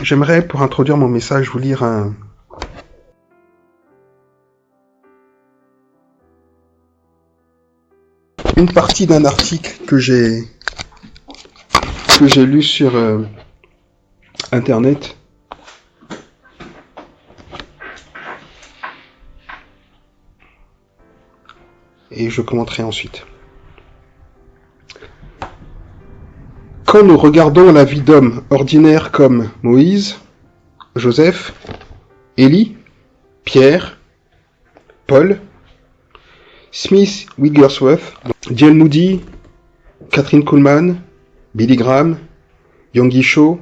J'aimerais, pour introduire mon message, vous lire une partie d'un article que j'ai lu sur Internet. Et je commenterai ensuite. Quand nous regardons la vie d'hommes ordinaires comme Moïse, Joseph, Élie, Pierre, Paul, Smith Wigglesworth, D.L. Moody, Catherine Kuhlman, Billy Graham, Yonggi Cho,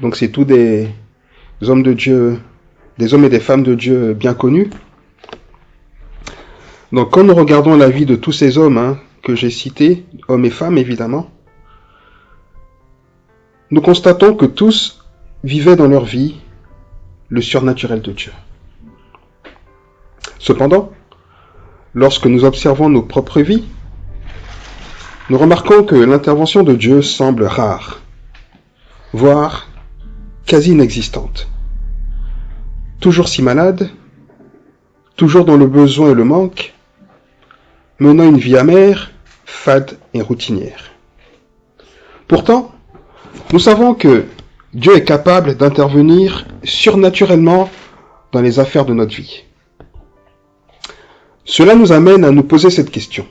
donc c'est tous des hommes de Dieu, des hommes et des femmes de Dieu bien connus. Donc quand nous regardons la vie de tous ces hommes que j'ai cités, hommes et femmes évidemment, nous constatons que tous vivaient dans leur vie le surnaturel de Dieu. Cependant, lorsque nous observons nos propres vies, nous remarquons que l'intervention de Dieu semble rare, voire quasi inexistante. Toujours si malade, toujours dans le besoin et le manque, menant une vie amère, fade et routinière. Pourtant, nous savons que Dieu est capable d'intervenir surnaturellement dans les affaires de notre vie. Cela nous amène à nous poser cette question.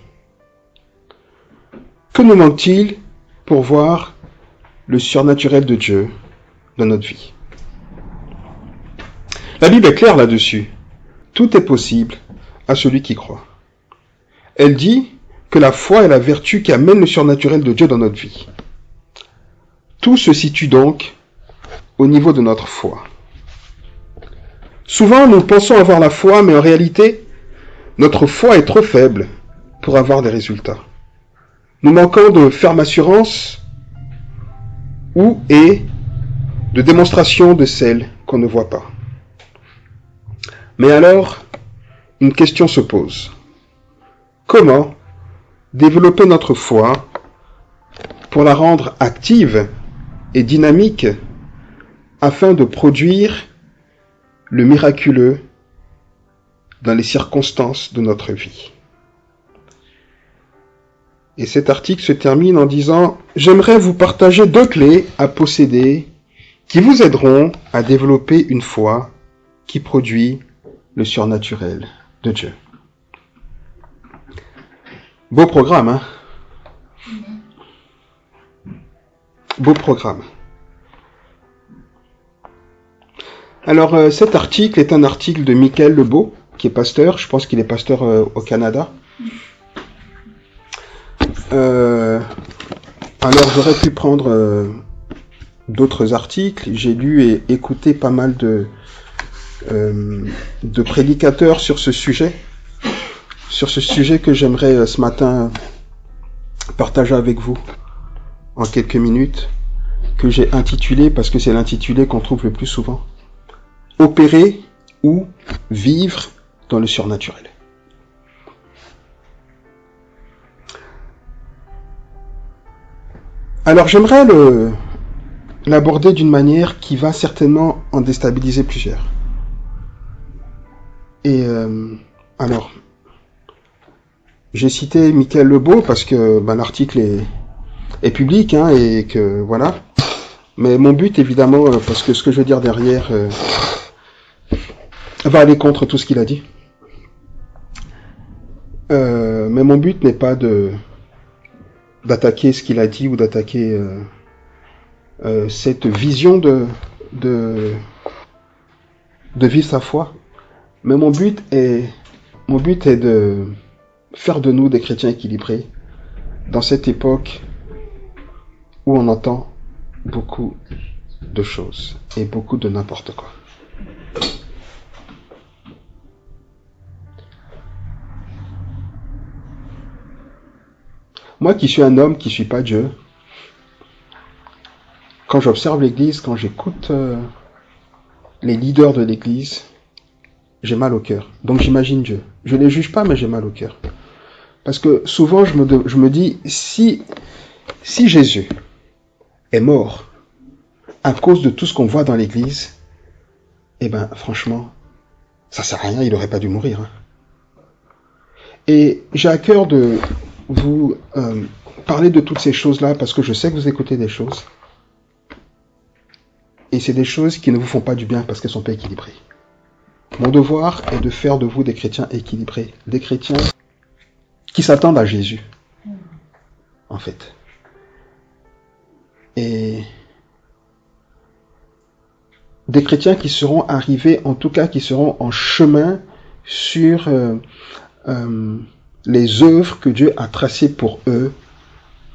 Que nous manque-t-il pour voir le surnaturel de Dieu dans notre vie? La Bible est claire là-dessus. Tout est possible à celui qui croit. Elle dit que la foi est la vertu qui amène le surnaturel de Dieu dans notre vie. Tout se situe donc au niveau de notre foi. Souvent, nous pensons avoir la foi, mais en réalité, notre foi est trop faible pour avoir des résultats. Nous manquons de ferme assurance et de démonstration de celle qu'on ne voit pas. Mais alors, une question se pose. Comment développer notre foi pour la rendre active et dynamique afin de produire le miraculeux dans les circonstances de notre vie? Et cet article se termine en disant « J'aimerais vous partager 2 clés à posséder qui vous aideront à développer une foi qui produit le surnaturel de Dieu. » Beau programme, Beau programme. Alors, cet article est un article de Michael Lebeau, qui est pasteur. Je pense qu'il est pasteur au Canada. Alors, j'aurais pu prendre d'autres articles. J'ai lu et écouté pas mal de prédicateurs sur ce sujet que j'aimerais ce matin partager avec vous en quelques minutes, que j'ai intitulé, parce que c'est l'intitulé qu'on trouve le plus souvent, « Opérer ou vivre dans le surnaturel ». Alors j'aimerais l'aborder d'une manière qui va certainement en déstabiliser plusieurs. Et alors, j'ai cité Michael Lebeau parce que l'article est public, et que voilà. Mais mon but, évidemment, parce que ce que je veux dire derrière va aller contre tout ce qu'il a dit. Mais mon but n'est pas d'attaquer ce qu'il a dit ou d'attaquer cette vision de vivre sa foi. Mais mon but est de faire de nous des chrétiens équilibrés dans cette époque où on entend beaucoup de choses et beaucoup de n'importe quoi. Moi qui suis un homme qui ne suis pas Dieu, quand j'observe l'Église, quand j'écoute les leaders de l'Église, j'ai mal au cœur. Donc j'imagine Dieu. Je ne les juge pas, mais j'ai mal au cœur. Parce que souvent je me dis, si Jésus est mort à cause de tout ce qu'on voit dans l'église, eh ben, franchement, ça sert à rien, il n'aurait pas dû mourir. Hein. Et j'ai à cœur de vous parler de toutes ces choses-là parce que je sais que vous écoutez des choses. Et c'est des choses qui ne vous font pas du bien parce qu'elles ne sont pas équilibrées. Mon devoir est de faire de vous des chrétiens équilibrés, des chrétiens qui s'attendent à Jésus, en fait. Et des chrétiens qui seront arrivés, en tout cas qui seront en chemin sur les œuvres que Dieu a tracées pour eux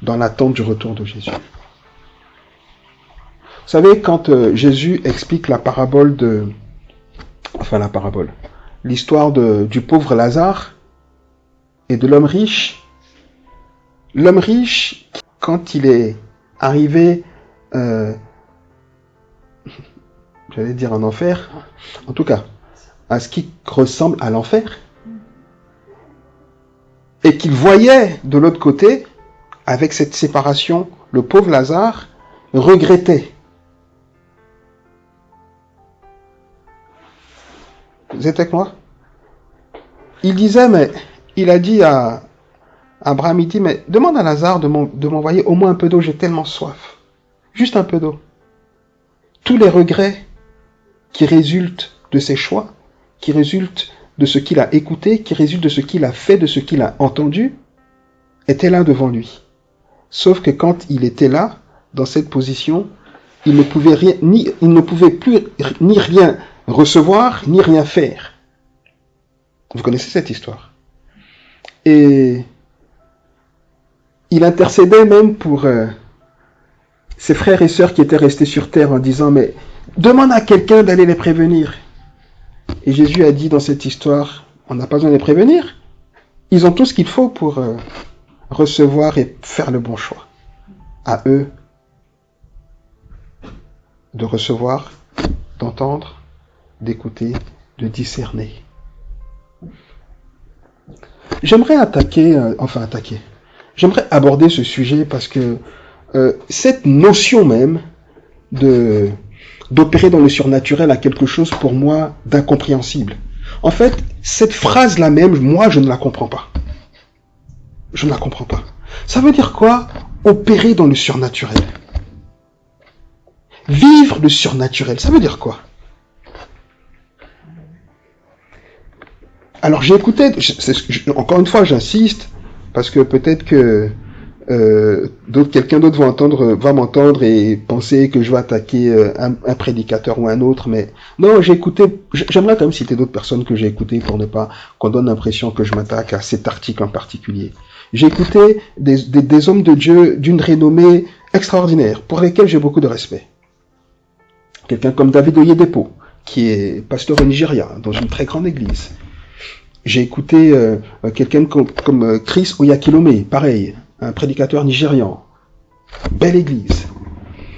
dans l'attente du retour de Jésus. Vous savez, quand Jésus explique l'histoire du pauvre Lazare et de l'homme riche, quand il est arrivé, j'allais dire en enfer, en tout cas, à ce qui ressemble à l'enfer, et qu'il voyait de l'autre côté, avec cette séparation, le pauvre Lazare regrettait. Vous êtes avec moi? Il disait, mais il a dit à Abraham, il dit, mais demande à Lazare de m'envoyer au moins un peu d'eau, j'ai tellement soif. Juste un peu d'eau. Tous les regrets qui résultent de ses choix, qui résultent de ce qu'il a écouté, qui résultent de ce qu'il a fait, de ce qu'il a entendu, étaient là devant lui. Sauf que quand il était là, dans cette position, il ne pouvait plus ni rien recevoir, ni rien faire. Vous connaissez cette histoire. Et il intercédait même pour ses frères et sœurs qui étaient restés sur terre en disant, mais demande à quelqu'un d'aller les prévenir. Et Jésus a dit dans cette histoire, on n'a pas besoin de les prévenir. Ils ont tout ce qu'il faut pour recevoir et faire le bon choix. À eux de recevoir, d'entendre, d'écouter, de discerner. J'aimerais j'aimerais aborder ce sujet parce que cette notion même d'opérer dans le surnaturel a quelque chose pour moi d'incompréhensible. En fait, cette phrase-là même, moi, je ne la comprends pas. Je ne la comprends pas. Ça veut dire quoi, opérer dans le surnaturel? Vivre le surnaturel, ça veut dire quoi? Alors j'ai écouté, encore une fois j'insiste, parce que peut-être que quelqu'un d'autre va m'entendre et penser que je vais attaquer un prédicateur ou un autre, mais non, j'ai écouté, j'aimerais quand même citer d'autres personnes que j'ai écoutées pour ne pas qu'on donne l'impression que je m'attaque à cet article en particulier. J'ai écouté des hommes de Dieu d'une renommée extraordinaire, pour lesquels j'ai beaucoup de respect. Quelqu'un comme David Oyedepo, qui est pasteur au Nigeria, dans une très grande église. J'ai écouté quelqu'un comme Chris Oyakilome, pareil, un prédicateur nigérian. Belle église.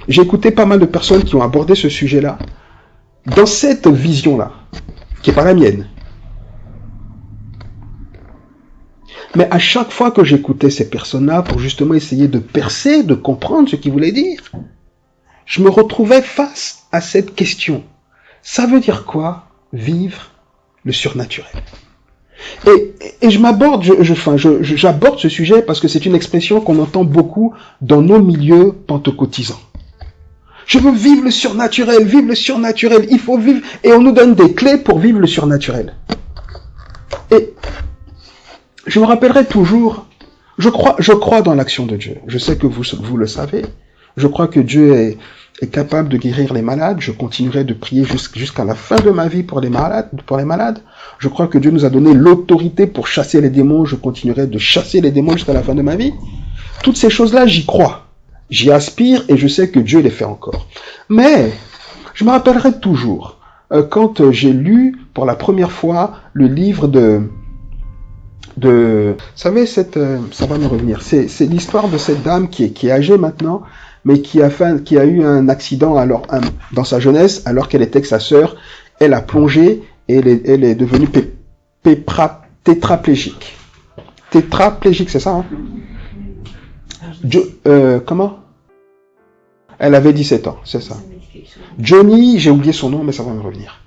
J'ai écouté pas mal de personnes qui ont abordé ce sujet-là, dans cette vision-là, qui n'est pas la mienne. Mais à chaque fois que j'écoutais ces personnes-là, pour justement essayer de percer, de comprendre ce qu'ils voulaient dire, je me retrouvais face à cette question. Ça veut dire quoi, vivre le surnaturel? Et j'aborde ce sujet parce que c'est une expression qu'on entend beaucoup dans nos milieux pentecôtisants. Je veux vivre le surnaturel, il faut vivre, et on nous donne des clés pour vivre le surnaturel. Et je me rappellerai toujours, je crois dans l'action de Dieu. Je sais que vous le savez. Je crois que Dieu est capable de guérir les malades. Je continuerai de prier jusqu'à la fin de ma vie pour les malades. Je crois que Dieu nous a donné l'autorité pour chasser les démons. Je continuerai de chasser les démons jusqu'à la fin de ma vie. Toutes ces choses-là, j'y crois. J'y aspire et je sais que Dieu les fait encore. Mais, je me rappellerai toujours, quand j'ai lu pour la première fois le livre vous savez, ça va me revenir. C'est l'histoire de cette dame qui est âgée maintenant, mais qui a eu un accident dans sa jeunesse, alors qu'elle était avec sa sœur. Elle a plongé et elle est devenue tétraplégique. Tétraplégique, c'est ça, hein? Comment? Elle avait 17 ans, c'est ça. Johnny, j'ai oublié son nom, mais ça va me revenir.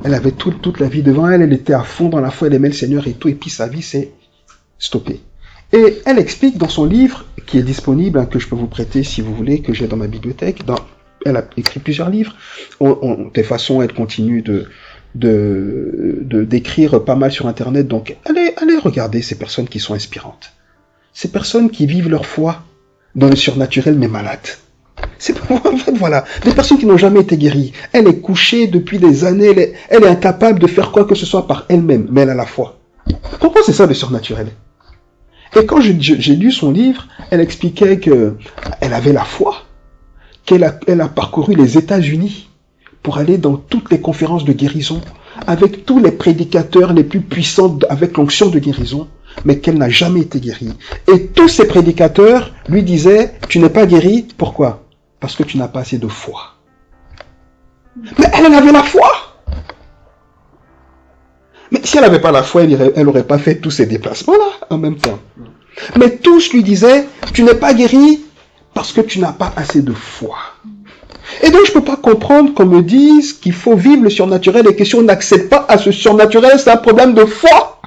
Elle avait toute la vie devant elle, elle était à fond dans la foi, elle aimait le Seigneur et tout, et puis sa vie s'est stoppée. Et elle explique dans son livre, qui est disponible, hein, que je peux vous prêter si vous voulez, que j'ai dans ma bibliothèque, elle a écrit plusieurs livres. De toute façon, elle continue d'écrire pas mal sur Internet, donc allez regarder ces personnes qui sont inspirantes. Ces personnes qui vivent leur foi dans le surnaturel, mais malades. En fait, voilà, des personnes qui n'ont jamais été guéries. Elle est couchée depuis des années, elle est incapable de faire quoi que ce soit par elle-même, mais elle a la foi. Pourquoi c'est ça le surnaturel? Et quand j'ai lu son livre, elle expliquait que elle avait la foi, qu'elle a parcouru les États-Unis pour aller dans toutes les conférences de guérison, avec tous les prédicateurs les plus puissants, avec l'onction de guérison, mais qu'elle n'a jamais été guérie. Et tous ces prédicateurs lui disaient, tu n'es pas guéri, pourquoi? Parce que tu n'as pas assez de foi. Mais elle avait la foi! Mais si elle n'avait pas la foi, elle n'aurait pas fait tous ces déplacements-là en même temps. Mais tous lui disaient, tu n'es pas guéri parce que tu n'as pas assez de foi. Et donc je ne peux pas comprendre qu'on me dise qu'il faut vivre le surnaturel et que si on n'accède pas à ce surnaturel, c'est un problème de foi.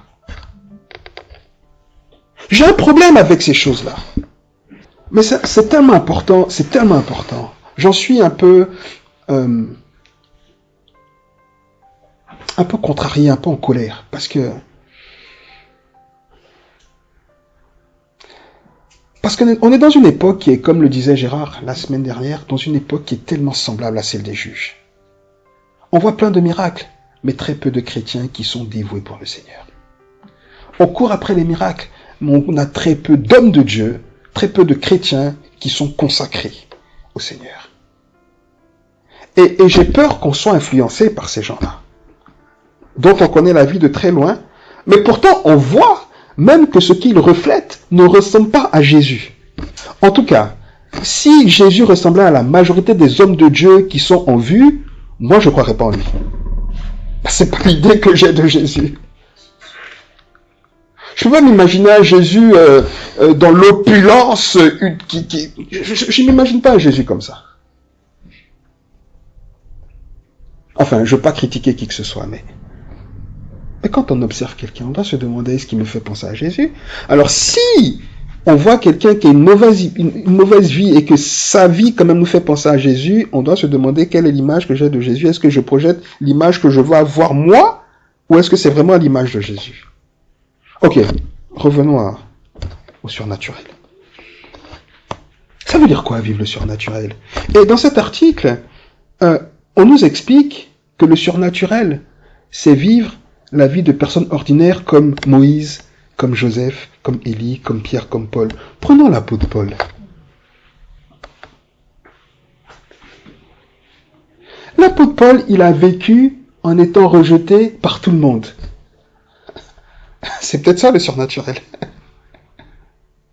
J'ai un problème avec ces choses-là. Mais c'est tellement important, c'est tellement important. J'en suis un peu contrarié, un peu en colère, parce qu'on est dans une époque qui est, comme le disait Gérard la semaine dernière, dans une époque qui est tellement semblable à celle des juges. On voit plein de miracles, mais très peu de chrétiens qui sont dévoués pour le Seigneur. On court après les miracles, mais on a très peu d'hommes de Dieu, très peu de chrétiens qui sont consacrés au Seigneur. Et j'ai peur qu'on soit influencé par ces gens-là, dont on connaît la vie de très loin, mais pourtant on voit même que ce qu'ils reflètent ne ressemble pas à Jésus. En tout cas, si Jésus ressemblait à la majorité des hommes de Dieu qui sont en vue, moi je ne croirais pas en lui. C'est pas l'idée que j'ai de Jésus. Je peux pas m'imaginer un Jésus dans l'opulence. Je n'imagine pas un Jésus comme ça. Enfin, je ne veux pas critiquer qui que ce soit, mais quand on observe quelqu'un, on doit se demander est-ce qu'il me fait penser à Jésus. Alors si on voit quelqu'un qui a une mauvaise vie et que sa vie quand même nous fait penser à Jésus, on doit se demander quelle est l'image que j'ai de Jésus. Est-ce que je projette l'image que je veux avoir moi, ou est-ce que c'est vraiment l'image de Jésus? Ok, revenons au surnaturel. Ça veut dire quoi vivre le surnaturel? Et dans cet article, on nous explique que le surnaturel, c'est vivre la vie de personnes ordinaires comme Moïse, comme Joseph, comme Élie, comme Pierre, comme Paul. Prenons l'apôtre Paul. L'apôtre Paul, il a vécu en étant rejeté par tout le monde. C'est peut-être ça le surnaturel.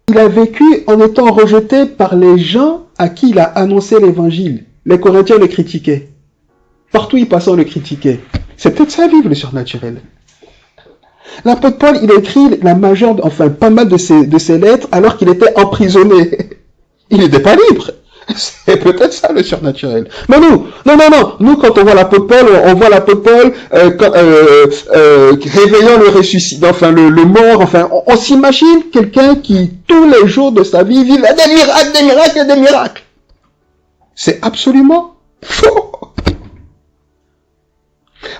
Il a vécu en étant rejeté par les gens à qui il a annoncé l'évangile. Les Corinthiens le critiquaient. Partout il passait, on le critiquait. C'est peut-être ça vivre le surnaturel. L'apôtre Paul, il a écrit pas mal de ses lettres alors qu'il était emprisonné. Il n'était pas libre. C'est peut-être ça le surnaturel. Mais non. Nous, quand on voit l'apôtre Paul, on voit l'apôtre Paul réveillant le ressuscité, le mort. On s'imagine quelqu'un qui, tous les jours de sa vie, vit des miracles. C'est absolument faux.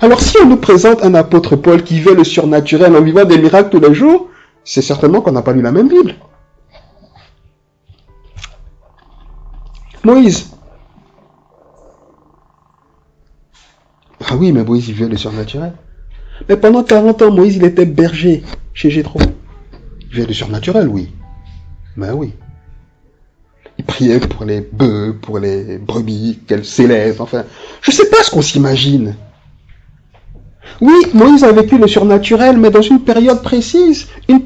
Alors si on nous présente un apôtre Paul qui vit le surnaturel en vivant des miracles tous les jours, c'est certainement qu'on n'a pas lu la même Bible. Moïse. Ah oui, mais Moïse, il vit le surnaturel. Mais pendant 40 ans, Moïse, il était berger chez Jéthro. Il vit le surnaturel, oui. Mais oui. Il priait pour les bœufs, pour les brebis, qu'elles s'élèvent, je ne sais pas ce qu'on s'imagine. Oui, Moïse a vécu le surnaturel, mais dans une période précise qui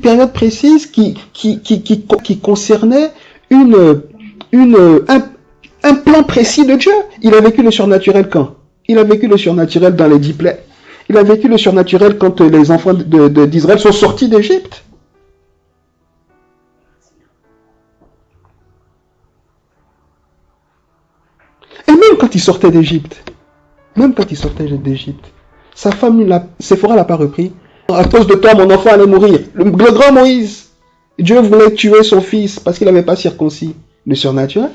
concernait un plan précis de Dieu. Il a vécu le surnaturel quand? Il a vécu le surnaturel dans les 10 plaies. Il a vécu le surnaturel quand les enfants d'Israël sont sortis d'Égypte. Et même quand il sortait d'Égypte, sa femme, Séphora l'a pas repris. À cause de toi, mon enfant allait mourir. Le grand Moïse, Dieu voulait tuer son fils parce qu'il n'avait pas circoncis. Le surnaturel.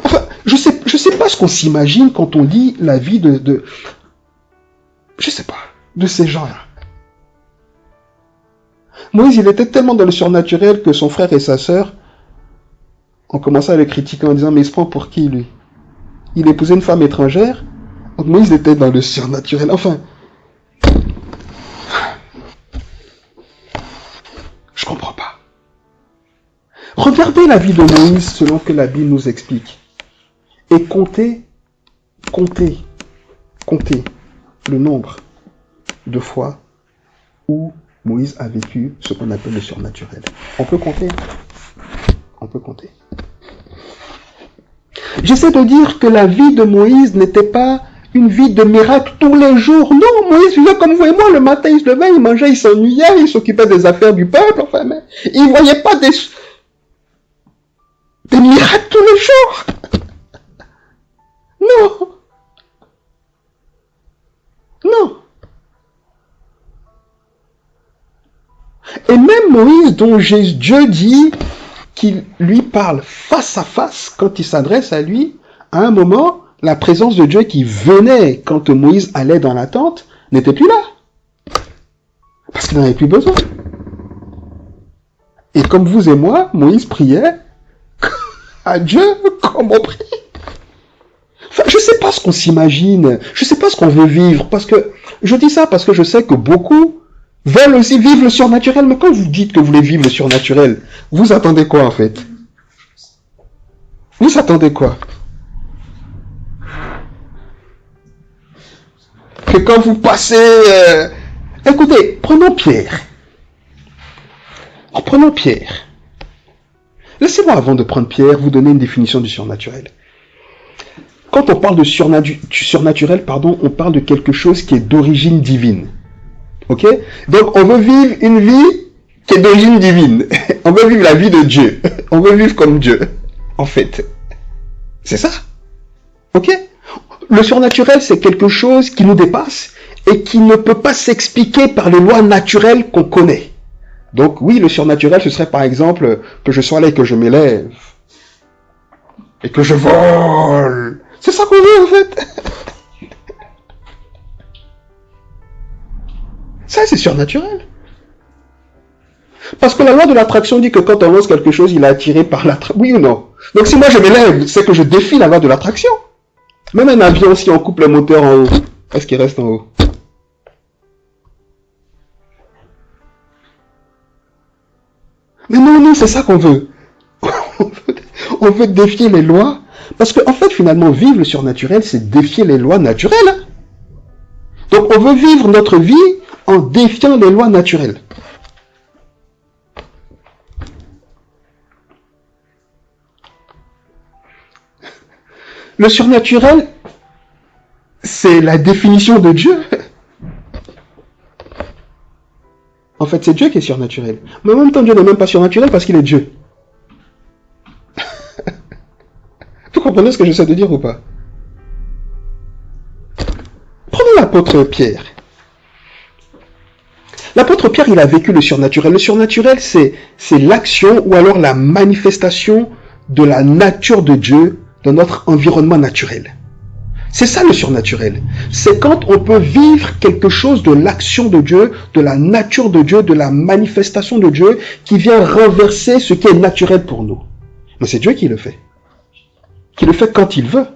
Enfin, je sais pas ce qu'on s'imagine quand on lit la vie je sais pas, de ces gens-là. Moïse, il était tellement dans le surnaturel que son frère et sa sœur ont commencé à le critiquer en disant, mais il se prend pour qui, lui? Il épousait une femme étrangère. Donc Moïse était dans le surnaturel. Enfin, je comprends pas. Regardez la vie de Moïse selon que la Bible nous explique. Et comptez le nombre de fois où Moïse a vécu ce qu'on appelle le surnaturel. On peut compter. J'essaie de dire que la vie de Moïse n'était pas une vie de miracle tous les jours. Non, Moïse vivait comme vous et moi. Le matin, il se levait, il mangeait, il s'ennuyait, il s'occupait des affaires du peuple. Enfin, mais il ne voyait pas des miracles tous les jours. Non. Et même Moïse, dont Dieu dit qu'il lui parle face à face quand il s'adresse à lui, à un moment, la présence de Dieu qui venait quand Moïse allait dans la tente n'était plus là. Parce qu'il n'en avait plus besoin. Et comme vous et moi, Moïse priait à Dieu comme on prie. Enfin, je ne sais pas ce qu'on s'imagine, je ne sais pas ce qu'on veut vivre, parce que je dis ça parce que je sais que beaucoup veulent aussi vivre le surnaturel, mais quand vous dites que vous voulez vivre le surnaturel, vous attendez quoi en fait? Vous attendez quoi? Que quand vous passez... Écoutez, prenons Pierre. Laissez-moi avant de prendre Pierre, vous donner une définition du surnaturel. Quand on parle de surnaturel, on parle de quelque chose qui est d'origine divine. Ok? Donc on veut vivre une vie qui est d'origine divine. On veut vivre la vie de Dieu. On veut vivre comme Dieu, en fait. C'est ça. Ok? Le surnaturel, c'est quelque chose qui nous dépasse et qui ne peut pas s'expliquer par les lois naturelles qu'on connaît. Donc oui, le surnaturel, ce serait par exemple que je sois là et que je m'élève. Et que je vole. C'est ça qu'on veut en fait. Ça, c'est surnaturel. Parce que la loi de l'attraction dit que quand on lance quelque chose, il est attiré par l'attraction. Oui ou non? Donc si moi je m'élève, c'est que je défie la loi de l'attraction. Même un avion, si on coupe le moteur en haut, est-ce qu'il reste en haut? Mais non, c'est ça qu'on veut. On veut défier les lois. Parce qu'en fait, finalement, vivre le surnaturel, c'est défier les lois naturelles. Donc on veut vivre notre vie en défiant les lois naturelles. Le surnaturel, c'est la définition de Dieu. En fait, c'est Dieu qui est surnaturel. Mais en même temps, Dieu n'est même pas surnaturel parce qu'il est Dieu. Vous comprenez ce que j'essaie de dire ou pas? Prenons l'apôtre Pierre. L'apôtre Pierre, il a vécu le surnaturel. Le surnaturel, c'est l'action ou alors la manifestation de la nature de Dieu dans notre environnement naturel. C'est ça le surnaturel. C'est quand on peut vivre quelque chose de l'action de Dieu, de la nature de Dieu, de la manifestation de Dieu qui vient renverser ce qui est naturel pour nous. Mais c'est Dieu qui le fait. Qui le fait quand il veut.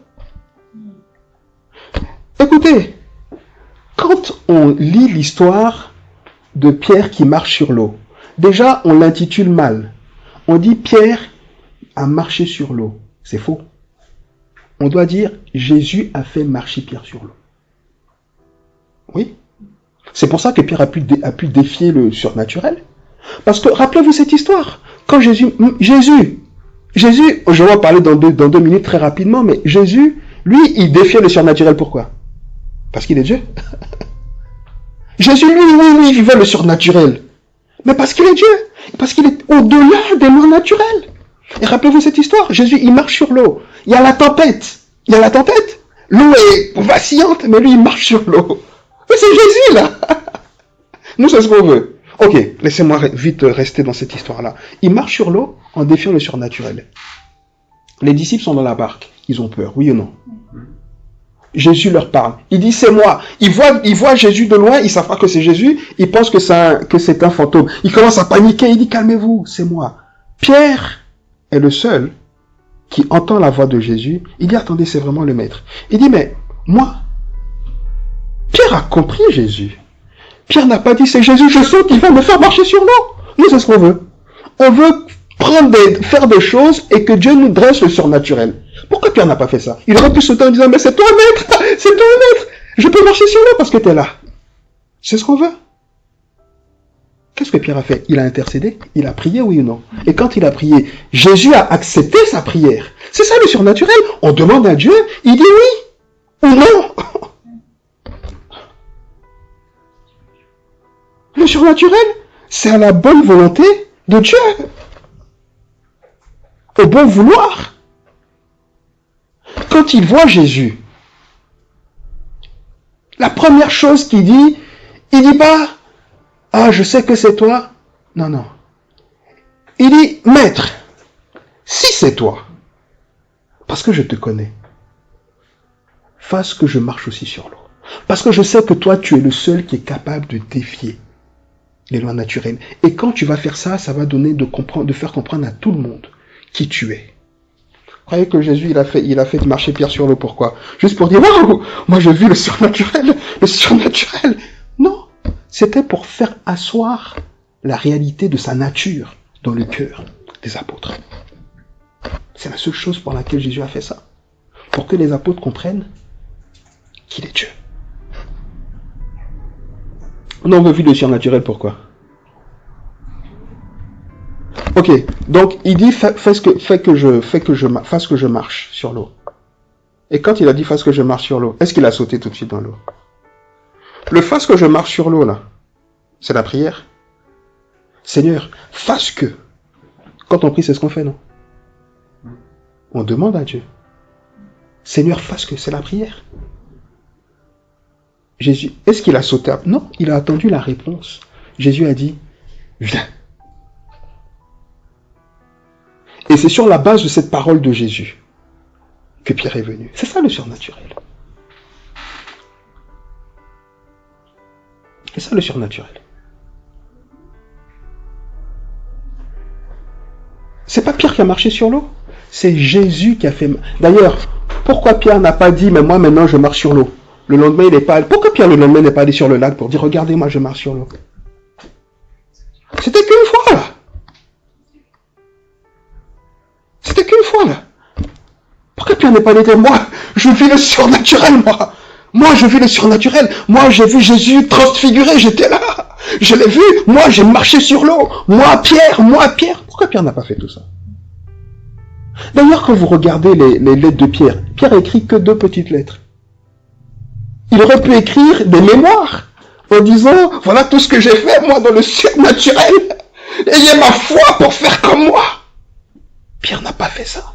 Écoutez, quand on lit l'histoire de Pierre qui marche sur l'eau, déjà on l'intitule mal. On dit Pierre a marché sur l'eau. C'est faux. On doit dire Jésus a fait marcher Pierre sur l'eau. Oui. C'est pour ça que Pierre a pu défier le surnaturel. Parce que rappelez-vous cette histoire. Quand Jésus, je vais en parler dans deux minutes très rapidement, mais Jésus, lui, il défiait le surnaturel. Pourquoi? Parce qu'il est Dieu. Jésus, lui, il vivait le surnaturel. Mais parce qu'il est Dieu. Parce qu'il est au-delà des lois naturelles. Et rappelez-vous cette histoire, Jésus, il marche sur l'eau. Il y a la tempête. Il y a la tempête. L'eau est vacillante, mais lui, il marche sur l'eau. Mais c'est Jésus, là. Nous, c'est ce qu'on veut. Ok, laissez-moi vite rester dans cette histoire-là. Il marche sur l'eau en défiant le surnaturel. Les disciples sont dans la barque. Ils ont peur, oui ou non? Jésus leur parle. Il dit, c'est moi. Ils voient Jésus de loin, ils savent pas que c'est Jésus. Ils pensent que c'est un fantôme. Ils commencent à paniquer. Il dit, calmez-vous, c'est moi. Pierre est le seul qui entend la voix de Jésus. Il dit, attendez, c'est vraiment le maître. Il dit, mais moi, Pierre a compris Jésus. Pierre n'a pas dit, c'est Jésus, je sens qu'il va me faire marcher sur l'eau. Nous, c'est ce qu'on veut. On veut faire des choses et que Dieu nous dresse le surnaturel. Pourquoi Pierre n'a pas fait ça? Il aurait pu sauter en disant, mais c'est toi, maître, c'est toi, maître. Je peux marcher sur l'eau parce que tu es là. C'est ce qu'on veut. Qu'est-ce que Pierre a fait? Il a intercédé, il a prié, oui ou non? Et quand il a prié, Jésus a accepté sa prière. C'est ça le surnaturel. On demande à Dieu, il dit oui ou non. Le surnaturel, c'est à la bonne volonté de Dieu. Au bon vouloir. Quand il voit Jésus, la première chose qu'il dit, il dit pas, ah, je sais que c'est toi. Non, non. Il dit, maître, si c'est toi, parce que je te connais, fasse que je marche aussi sur l'eau. Parce que je sais que toi, tu es le seul qui est capable de défier les lois naturelles. Et quand tu vas faire ça, ça va donner de faire comprendre à tout le monde qui tu es. Vous croyez que Jésus, il a fait marcher Pierre sur l'eau, pourquoi? Juste pour dire, waouh, moi j'ai vu le surnaturel, le surnaturel. Non, c'était pour faire asseoir la réalité de sa nature dans le cœur des apôtres. C'est la seule chose pour laquelle Jésus a fait ça. Pour que les apôtres comprennent qu'il est Dieu. Non, on veut vivre le surnaturel, pourquoi? Ok, donc il dit fasse que je marche sur l'eau. Et quand il a dit fasse que je marche sur l'eau, est-ce qu'il a sauté tout de suite dans l'eau? Le fasse que je marche sur l'eau là, c'est la prière. Seigneur, fasse que. Quand on prie, c'est ce qu'on fait, non? On demande à Dieu. Seigneur, fasse que, c'est la prière. Jésus, est-ce qu'il a sauté? Non, il a attendu la réponse. Jésus a dit, viens. Et c'est sur la base de cette parole de Jésus que Pierre est venu. C'est ça le surnaturel. C'est ça le surnaturel. C'est pas Pierre qui a marché sur l'eau, c'est Jésus qui a fait. D'ailleurs, pourquoi Pierre n'a pas dit, mais moi maintenant je marche sur l'eau? Le lendemain, il n'est pas allé. Pourquoi Pierre le lendemain n'est pas allé sur le lac pour dire, regardez, moi je marche sur l'eau? C'était qu'une fois là. C'était qu'une fois là. Pourquoi Pierre n'est pas allé dire, moi je vis le surnaturel, moi? Moi je vis le surnaturel. Moi j'ai vu Jésus transfiguré, j'étais là. Je l'ai vu, moi j'ai marché sur l'eau. Moi Pierre. Pourquoi Pierre n'a pas fait tout ça? D'ailleurs, quand vous regardez les lettres de Pierre, Pierre a écrit que 2 petites lettres. Il aurait pu écrire des mémoires en disant, voilà tout ce que j'ai fait, moi, dans le surnaturel. Ayez ma foi pour faire comme moi. Pierre n'a pas fait ça.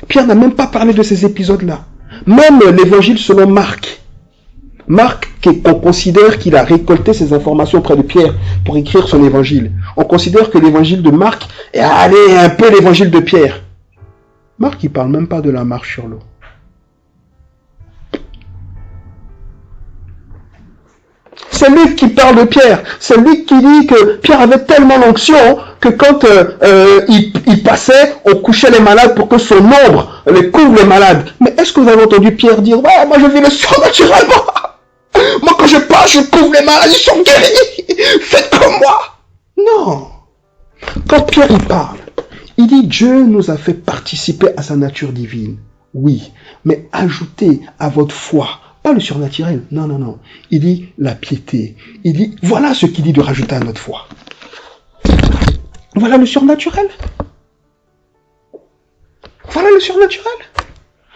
Pierre n'a même pas parlé de ces épisodes-là. Même l'évangile selon Marc. Marc, on considère qu'il a récolté ces informations auprès de Pierre pour écrire son évangile. On considère que l'évangile de Marc est allé un peu l'évangile de Pierre. Marc, il parle même pas de la marche sur l'eau. C'est Luc qui parle de Pierre. C'est Luc qui dit que Pierre avait tellement l'onction que quand il passait, on couchait les malades pour que son ombre les couvre les malades. Mais est-ce que vous avez entendu Pierre dire, ouais, moi je vis le surnaturel, moi quand je passe, je couvre les malades, ils sont guéris. Faites comme moi. Non. Quand Pierre y parle, il dit Dieu nous a fait participer à sa nature divine. Oui, mais ajoutez à votre foi, pas le surnaturel, non, non, non. Il dit la piété. Il dit, voilà ce qu'il dit de rajouter à notre foi. Voilà le surnaturel. Voilà le surnaturel.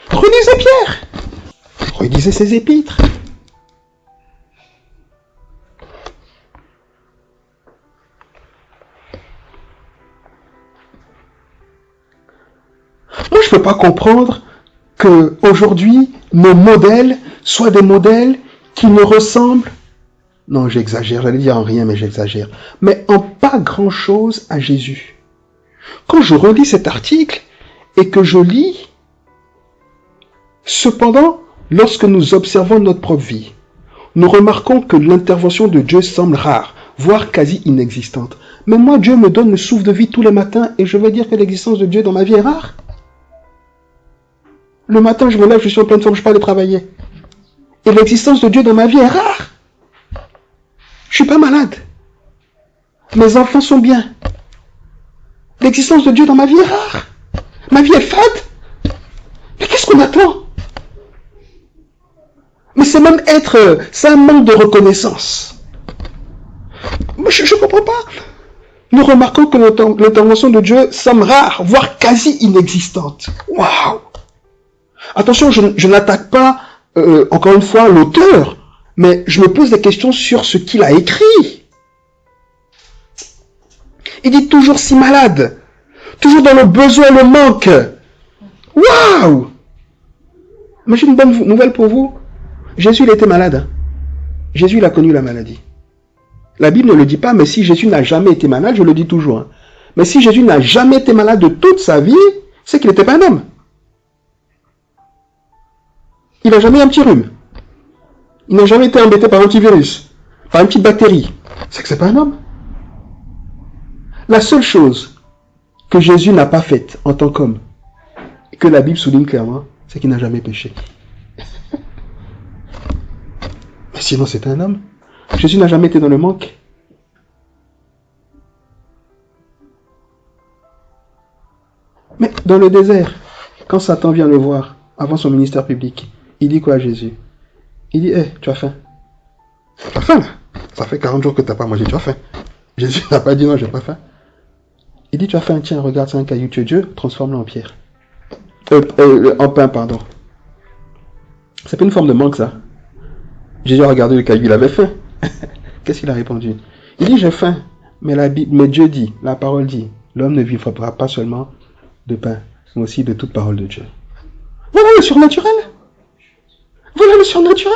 Relisez Pierre. Relisez ses épîtres. je peux pas comprendre que aujourd'hui nos modèles soient des modèles qui ne ressemblent, non j'exagère, j'allais dire en rien mais j'exagère, mais en pas grand chose à Jésus. Quand je relis cet article et que je lis, cependant, lorsque nous observons notre propre vie, nous remarquons que l'intervention de Dieu semble rare, voire quasi inexistante. Mais moi, Dieu me donne le souffle de vie tous les matins et je veux dire que l'existence de Dieu dans ma vie est rare. Le matin, je me lève, je suis en pleine forme, je peux aller travailler. Et l'existence de Dieu dans ma vie est rare. Je suis pas malade. Mes enfants sont bien. L'existence de Dieu dans ma vie est rare. Ma vie est fade. Mais qu'est-ce qu'on attend? Mais c'est même c'est un manque de reconnaissance. Je ne comprends pas. Nous remarquons que l'intervention de Dieu semble rare, voire quasi inexistante. Waouh! Attention, je n'attaque pas, encore une fois, l'auteur, mais je me pose des questions sur ce qu'il a écrit. Il dit toujours si malade, toujours dans le besoin, le manque. Waouh! Mais j'ai une bonne nouvelle pour vous. Jésus, il était malade. Jésus, il a connu la maladie. La Bible ne le dit pas, mais si Jésus n'a jamais été malade, je le dis toujours. Mais si Jésus n'a jamais été malade de toute sa vie, c'est qu'il n'était pas un homme. Il n'a jamais eu un petit rhume. Il n'a jamais été embêté par un petit virus, par une petite bactérie. C'est que c'est pas un homme. La seule chose que Jésus n'a pas faite en tant qu'homme, que la Bible souligne clairement, c'est qu'il n'a jamais péché. Mais sinon, c'est un homme. Jésus n'a jamais été dans le manque. Mais dans le désert, quand Satan vient le voir, avant son ministère public, il dit quoi à Jésus? Il dit, tu as faim. Tu as faim là? Ça fait 40 jours que tu n'as pas mangé, tu as faim. Jésus n'a pas dit non, j'ai pas faim. Il dit, tu as faim, tiens, regarde, c'est un caillou, tu es Dieu, transforme-le en pierre. En pain, pardon. C'est pas une forme de manque, ça. Jésus a regardé le caillou, il avait faim. Qu'est-ce qu'il a répondu? Il dit, j'ai faim. Mais Dieu dit, la parole dit, l'homme ne vivra pas seulement de pain, mais aussi de toute parole de Dieu. Voilà le surnaturel. Voilà le surnaturel.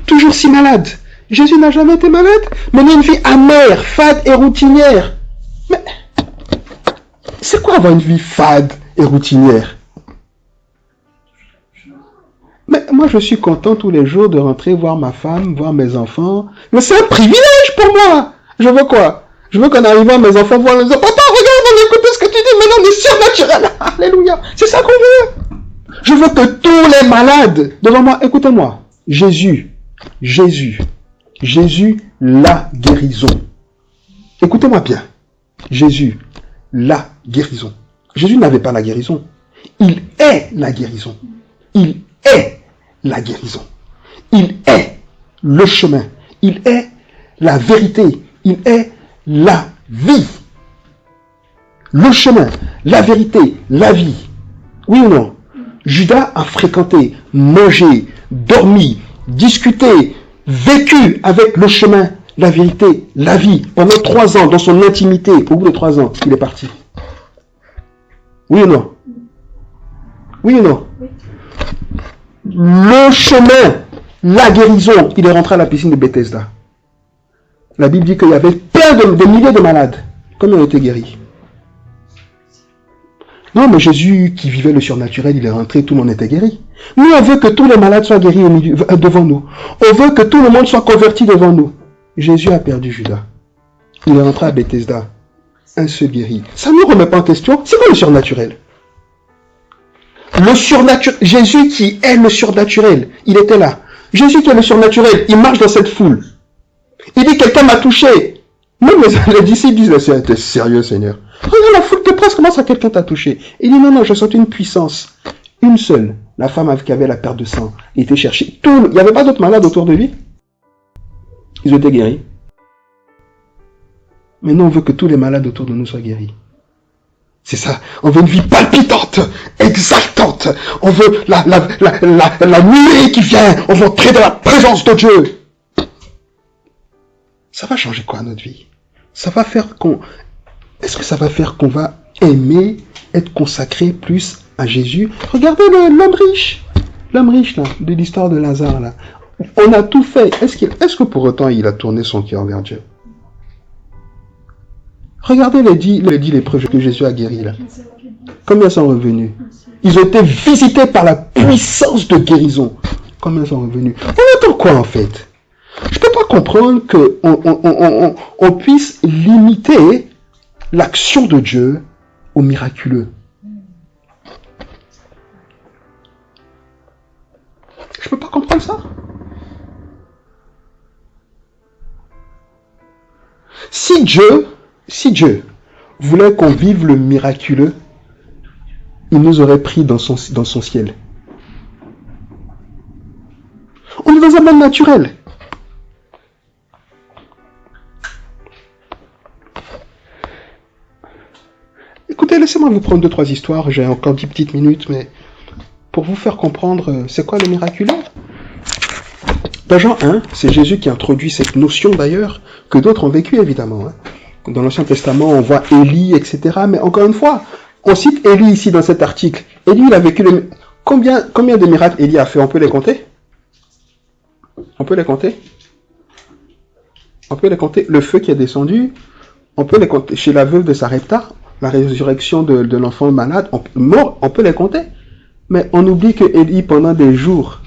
Toujours si malade. Jésus n'a jamais été malade, mais il a une vie amère, fade et routinière. Mais c'est quoi avoir une vie fade et routinière? Mais moi, je suis content tous les jours de rentrer voir ma femme, voir mes enfants. Mais c'est un privilège pour moi. Je veux quoi? Je veux qu'en arrivant, mes enfants voient, ils disent, papa, regarde, on écoute ce que tu dis, maintenant on est surnaturel. Alléluia. C'est ça qu'on veut. Je veux que tous les malades devant moi, écoutez-moi. Jésus, la guérison. Écoutez-moi bien. Jésus, la guérison. Jésus n'avait pas la guérison. Il est la guérison. Il est la guérison. Il est le chemin. Il est la vérité. Il est la vie. Le chemin, la vérité, la vie. Oui ou non? Judas a fréquenté, mangé, dormi, discuté, vécu avec le chemin, la vérité, la vie, pendant 3 ans, dans son intimité. Au bout de 3 ans, il est parti. Oui ou non? Oui ou non? Le chemin, la guérison, il est rentré à la piscine de Bethesda. La Bible dit qu'il y avait plein de milliers de malades. Comme ils ont été guéris. Non, mais Jésus qui vivait le surnaturel, il est rentré, tout le monde était guéri. Nous, on veut que tous les malades soient guéris devant nous. On veut que tout le monde soit converti devant nous. Jésus a perdu Judas. Il est rentré à Bethesda. Un seul guéri. Ça ne nous remet pas en question. C'est quoi le surnaturel? Le surnaturel, Jésus qui est le surnaturel, il était là. Jésus qui est le surnaturel, il marche dans cette foule. Il dit, quelqu'un m'a touché. Même les disciples disent, c'est sérieux Seigneur. Regarde la foule te presse, comment ça quelqu'un t'a touché? Il dit, non, je sens une puissance. Une seule, la femme qui avait la perte de sang, était cherchée. Il n'y avait pas d'autres malades autour de lui. Ils étaient guéris. Maintenant, on veut que tous les malades autour de nous soient guéris. C'est ça. On veut une vie palpitante, exaltante. On veut la nuée qui vient. On veut entrer dans la présence de Dieu. Ça va changer quoi notre vie? Ça va faire qu'on... Est-ce que ça va faire qu'on va aimer être consacré plus à Jésus. Regardez l'homme riche là, de l'histoire de Lazare là. On a tout fait. Est-ce que pour autant il a tourné son cœur vers Dieu? Regardez les 10 lépreux que Jésus a guéris là. Combien sont revenus? Ils ont été visités par la puissance de guérison. Combien sont revenus? On attend quoi en fait? Je ne peux pas comprendre qu'on puisse limiter l'action de Dieu au miraculeux. Je ne peux pas comprendre ça. Si Dieu voulait qu'on vive le miraculeux, il nous aurait pris dans son ciel. On est dans un monde naturel. Écoutez, laissez-moi vous prendre 2-3 histoires. J'ai encore 10 petites minutes, mais pour vous faire comprendre, c'est quoi le miraculeux? Dans Jean 1, c'est Jésus qui introduit cette notion d'ailleurs, que d'autres ont vécu évidemment. Dans l'Ancien Testament, on voit Élie, etc. Mais encore une fois, on cite Élie ici dans cet article. Élie, il a vécu combien de miracles Élie a fait? On peut les compter? On peut les compter? On peut les compter. Le feu qui est descendu, on peut les compter. Chez la veuve de Sarepta, la résurrection de l'enfant malade, mort, on peut les compter. Mais on oublie que Élie, pendant des jours,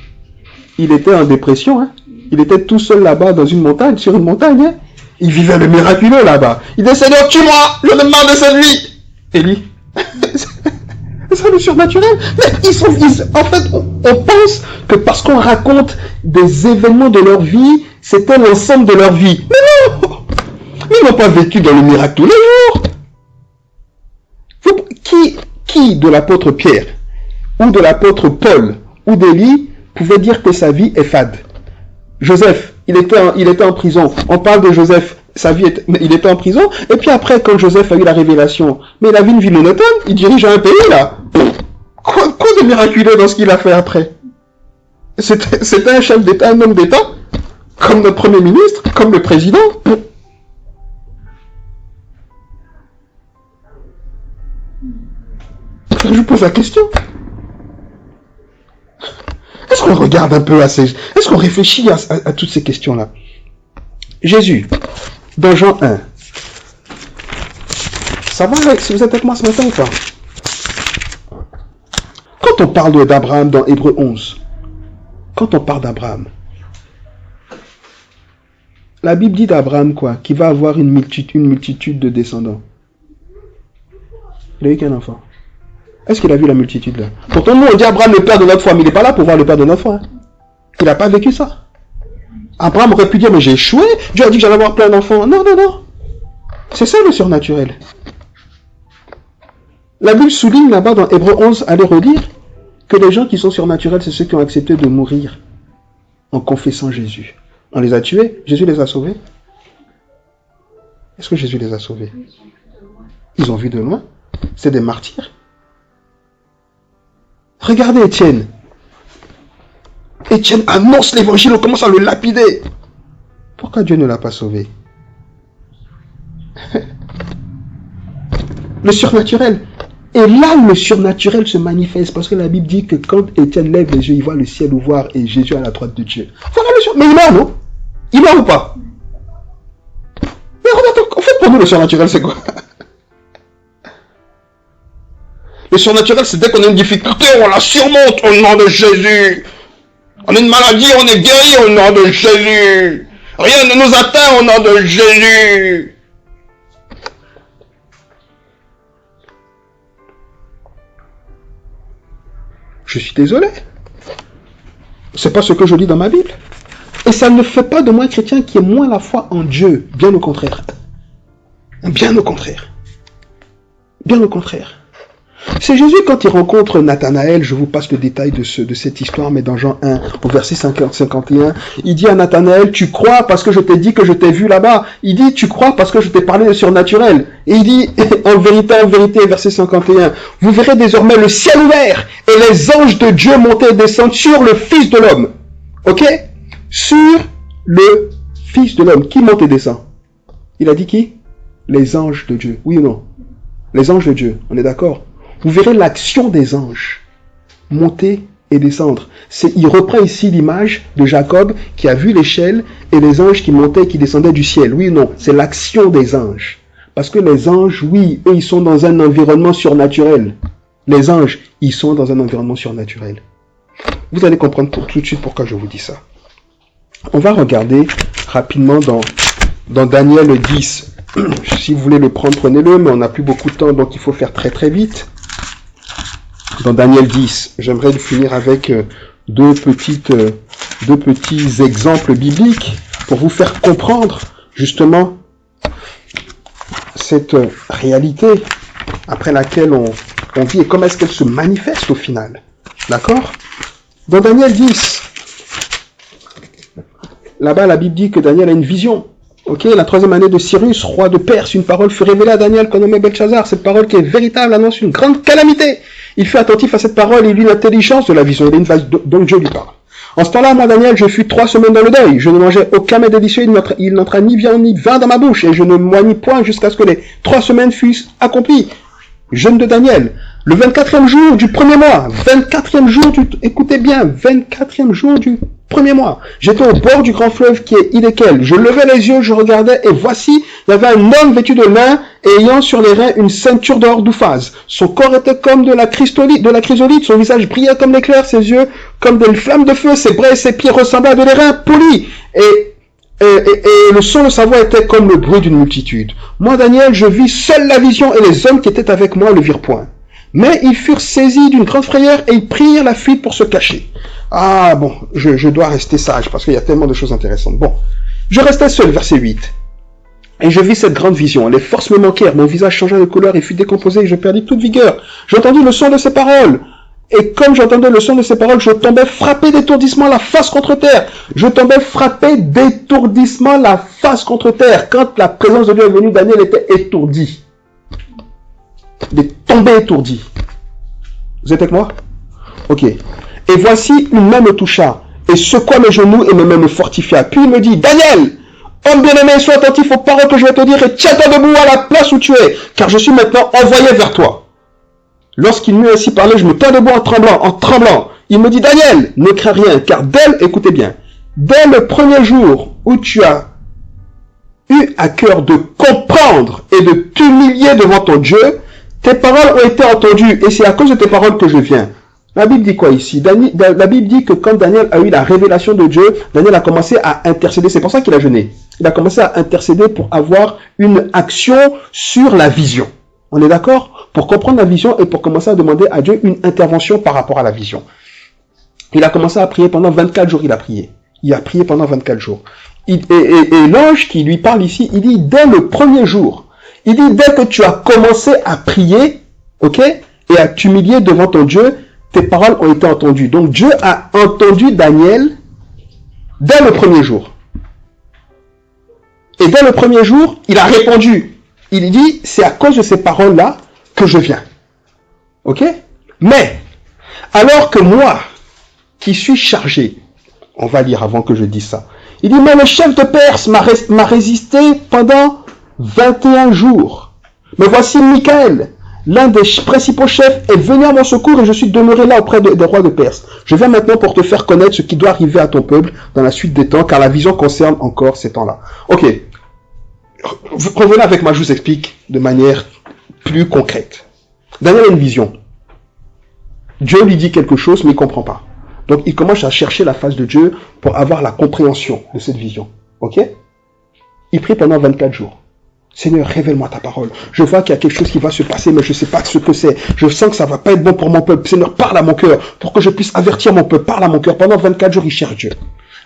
il était en dépression. Il était tout seul là-bas dans une montagne, sur une montagne. Il vivait le miraculeux là-bas. Il disait, Seigneur, tue-moi, j'en ai marre de cette vie. Élie. C'est le surnaturel. Mais en fait, on pense que parce qu'on raconte des événements de leur vie, c'était l'ensemble de leur vie. Mais non! Ils n'ont pas vécu dans le miracle tous les jours. Qui de l'apôtre Pierre, ou de l'apôtre Paul, ou d'Élie, pouvait dire que sa vie est fade? Joseph, il était en prison. On parle de Joseph, il était en prison. Et puis après, quand Joseph a eu la révélation, mais il a vu une vie monotone, il dirige un pays là. Quoi de miraculeux dans ce qu'il a fait après? C'était un chef d'État, un homme d'État, comme notre Premier ministre, comme le président. Je vous pose la question. Est-ce qu'on regarde un peu est-ce qu'on réfléchit à toutes ces questions-là? Jésus, dans Jean 1. Ça va si vous êtes avec moi ce matin ou pas? Quand on parle d'Abraham dans Hébreux 11, quand on parle d'Abraham, la Bible dit d'Abraham quoi? Qu'il va avoir une multitude de descendants. Il a eu qu'un enfant. Est-ce qu'il a vu la multitude là? Pourtant, nous, on dit Abraham le père de notre foi, mais il n'est pas là pour voir le père de notre foi. Il n'a pas vécu ça. Abraham aurait pu dire, mais j'ai échoué. Dieu a dit que j'allais avoir plein d'enfants. Non. C'est ça le surnaturel. La Bible souligne là-bas dans Hébreux 11, allez relire, que les gens qui sont surnaturels, c'est ceux qui ont accepté de mourir en confessant Jésus. On les a tués, Jésus les a sauvés. Est-ce que Jésus les a sauvés? Ils ont vu de loin. C'est des martyrs. Regardez Étienne. Étienne annonce l'évangile, on commence à le lapider. Pourquoi Dieu ne l'a pas sauvé? Le surnaturel. Et là où le surnaturel se manifeste, parce que la Bible dit que quand Étienne lève les yeux, il voit le ciel ouvert et Jésus à la droite de Dieu. Voilà le surnaturel. Mais il meurt, non? Il meurt ou pas? Mais regarde, en fait, pour nous, le surnaturel, c'est quoi? Le surnaturel, c'est dès qu'on a une difficulté, on la surmonte au nom de Jésus. On a une maladie, on est guéri au nom de Jésus. Rien ne nous atteint au nom de Jésus. Je suis désolé. C'est pas ce que je lis dans ma Bible. Et ça ne fait pas de moi un chrétien qui ait moins la foi en Dieu. Bien au contraire. Bien au contraire. Bien au contraire. C'est Jésus quand il rencontre Nathanaël, je vous passe le détail de cette histoire, mais dans Jean 1, au verset 51, il dit à Nathanaël, tu crois parce que je t'ai dit que je t'ai vu là-bas. Il dit, tu crois parce que je t'ai parlé de surnaturel. Et il dit, en vérité, verset 51, vous verrez désormais le ciel ouvert et les anges de Dieu monter et descendre sur le Fils de l'homme. Ok? Sur le Fils de l'homme. Qui monte et descend? Il a dit qui? Les anges de Dieu. Oui ou non? Les anges de Dieu, on est d'accord? Vous verrez l'action des anges monter et descendre. Il reprend ici l'image de Jacob qui a vu l'échelle et les anges qui montaient et qui descendaient du ciel. Oui ou non? C'est l'action des anges. Parce que les anges, oui, eux, ils sont dans un environnement surnaturel. Les anges, ils sont dans un environnement surnaturel. Vous allez comprendre tout de suite pourquoi je vous dis ça. On va regarder rapidement dans Daniel 10. Si vous voulez le prendre, prenez-le, mais on n'a plus beaucoup de temps, donc il faut faire très très vite. Dans Daniel 10, j'aimerais finir avec deux petits exemples bibliques pour vous faire comprendre justement cette réalité après laquelle on vit et comment est-ce qu'elle se manifeste au final. D'accord? Dans Daniel 10, là-bas la Bible dit que Daniel a une vision. Ok, la 3e année de Cyrus, roi de Perse, une parole fut révélée à Daniel qu'on nommait Belchazar. Cette parole qui est véritable annonce une grande calamité. Il fut attentif à cette parole et il eut l'intelligence de la vision. Donc Dieu lui parle. En ce temps-là, moi Daniel, je fus 3 semaines dans le deuil. Je ne mangeais aucun mets délicieux, il n'entra ni viande ni vin dans ma bouche, et je ne moignis point jusqu'à ce que les 3 semaines fussent accomplies. Jeûne de Daniel. Le 24e jour du premier mois, 24e jour écoutez bien, 24e jour du premier mois. J'étais au bord du grand fleuve qui est Hidékel. Je levais les yeux, je regardais, et voici, il y avait un homme vêtu de lin, et ayant sur les reins une ceinture d'or d'Ouphaz. Son corps était comme de la chrysolite, son visage brillait comme l'éclair, ses yeux comme des flammes de feu, ses bras et ses pieds ressemblaient à de l'airain poli. Et le son de sa voix était comme le bruit d'une multitude. Moi, Daniel, je vis seul la vision, et les hommes qui étaient avec moi le virent point. Mais ils furent saisis d'une grande frayeur et ils prirent la fuite pour se cacher. Ah bon, je dois rester sage parce qu'il y a tellement de choses intéressantes. Bon, je restais seul, verset 8. Et je vis cette grande vision. Les forces me manquèrent, mon visage changea de couleur et fut décomposé et je perdis toute vigueur. J'entendis le son de ses paroles. Et comme j'entendais le son de ses paroles, je tombais frappé d'étourdissement la face contre terre. Je tombais frappé d'étourdissement la face contre terre. Quand la présence de Dieu est venue, Daniel était étourdi. Il est tombé étourdi. Vous êtes avec moi? Ok. Et voici, une main me toucha, et secoua mes genoux, et mes mains me fortifia. Puis il me dit, Daniel, homme bien-aimé, sois attentif aux paroles que je vais te dire, et tiens-toi debout à la place où tu es, car je suis maintenant envoyé vers toi. Lorsqu'il m'eut ainsi parlé, je me tins debout en tremblant. Il me dit, Daniel, ne crains rien, car écoutez bien, dès le premier jour où tu as eu à cœur de comprendre et de t'humilier devant ton Dieu, tes paroles ont été entendues, et c'est à cause de tes paroles que je viens. La Bible dit quoi ici? La Bible dit que quand Daniel a eu la révélation de Dieu, Daniel a commencé à intercéder. C'est pour ça qu'il a jeûné. Il a commencé à intercéder pour avoir une action sur la vision. On est d'accord? Pour comprendre la vision et pour commencer à demander à Dieu une intervention par rapport à la vision. Il a commencé à prier pendant 24 jours. Il a prié pendant 24 jours. Et l'ange qui lui parle ici, il dit dès le premier jour. Il dit, dès que tu as commencé à prier, ok, et à t'humilier devant ton Dieu, tes paroles ont été entendues. Donc Dieu a entendu Daniel dès le premier jour. Et dès le premier jour, il a répondu. Il dit, c'est à cause de ces paroles-là que je viens. Ok? Mais, alors que moi, qui suis chargé, on va lire avant que je dise ça, il dit, mais le chef de Perse m'a résisté pendant 21 jours. Mais voici Michaël, l'un des principaux chefs, est venu à mon secours et je suis demeuré là auprès des rois de Perse. Je viens maintenant pour te faire connaître ce qui doit arriver à ton peuple dans la suite des temps, car la vision concerne encore ces temps-là. Ok. Revenez avec moi, je vous explique de manière plus concrète. Daniel a une vision. Dieu lui dit quelque chose, mais il ne comprend pas. Donc il commence à chercher la face de Dieu pour avoir la compréhension de cette vision. Ok? Il prie pendant 24 jours. Seigneur, révèle-moi ta parole. Je vois qu'il y a quelque chose qui va se passer, mais je ne sais pas ce que c'est. Je sens que ça ne va pas être bon pour mon peuple. Seigneur, parle à mon cœur pour que je puisse avertir mon peuple. Parle à mon cœur. Pendant 24 jours, il cherche Dieu.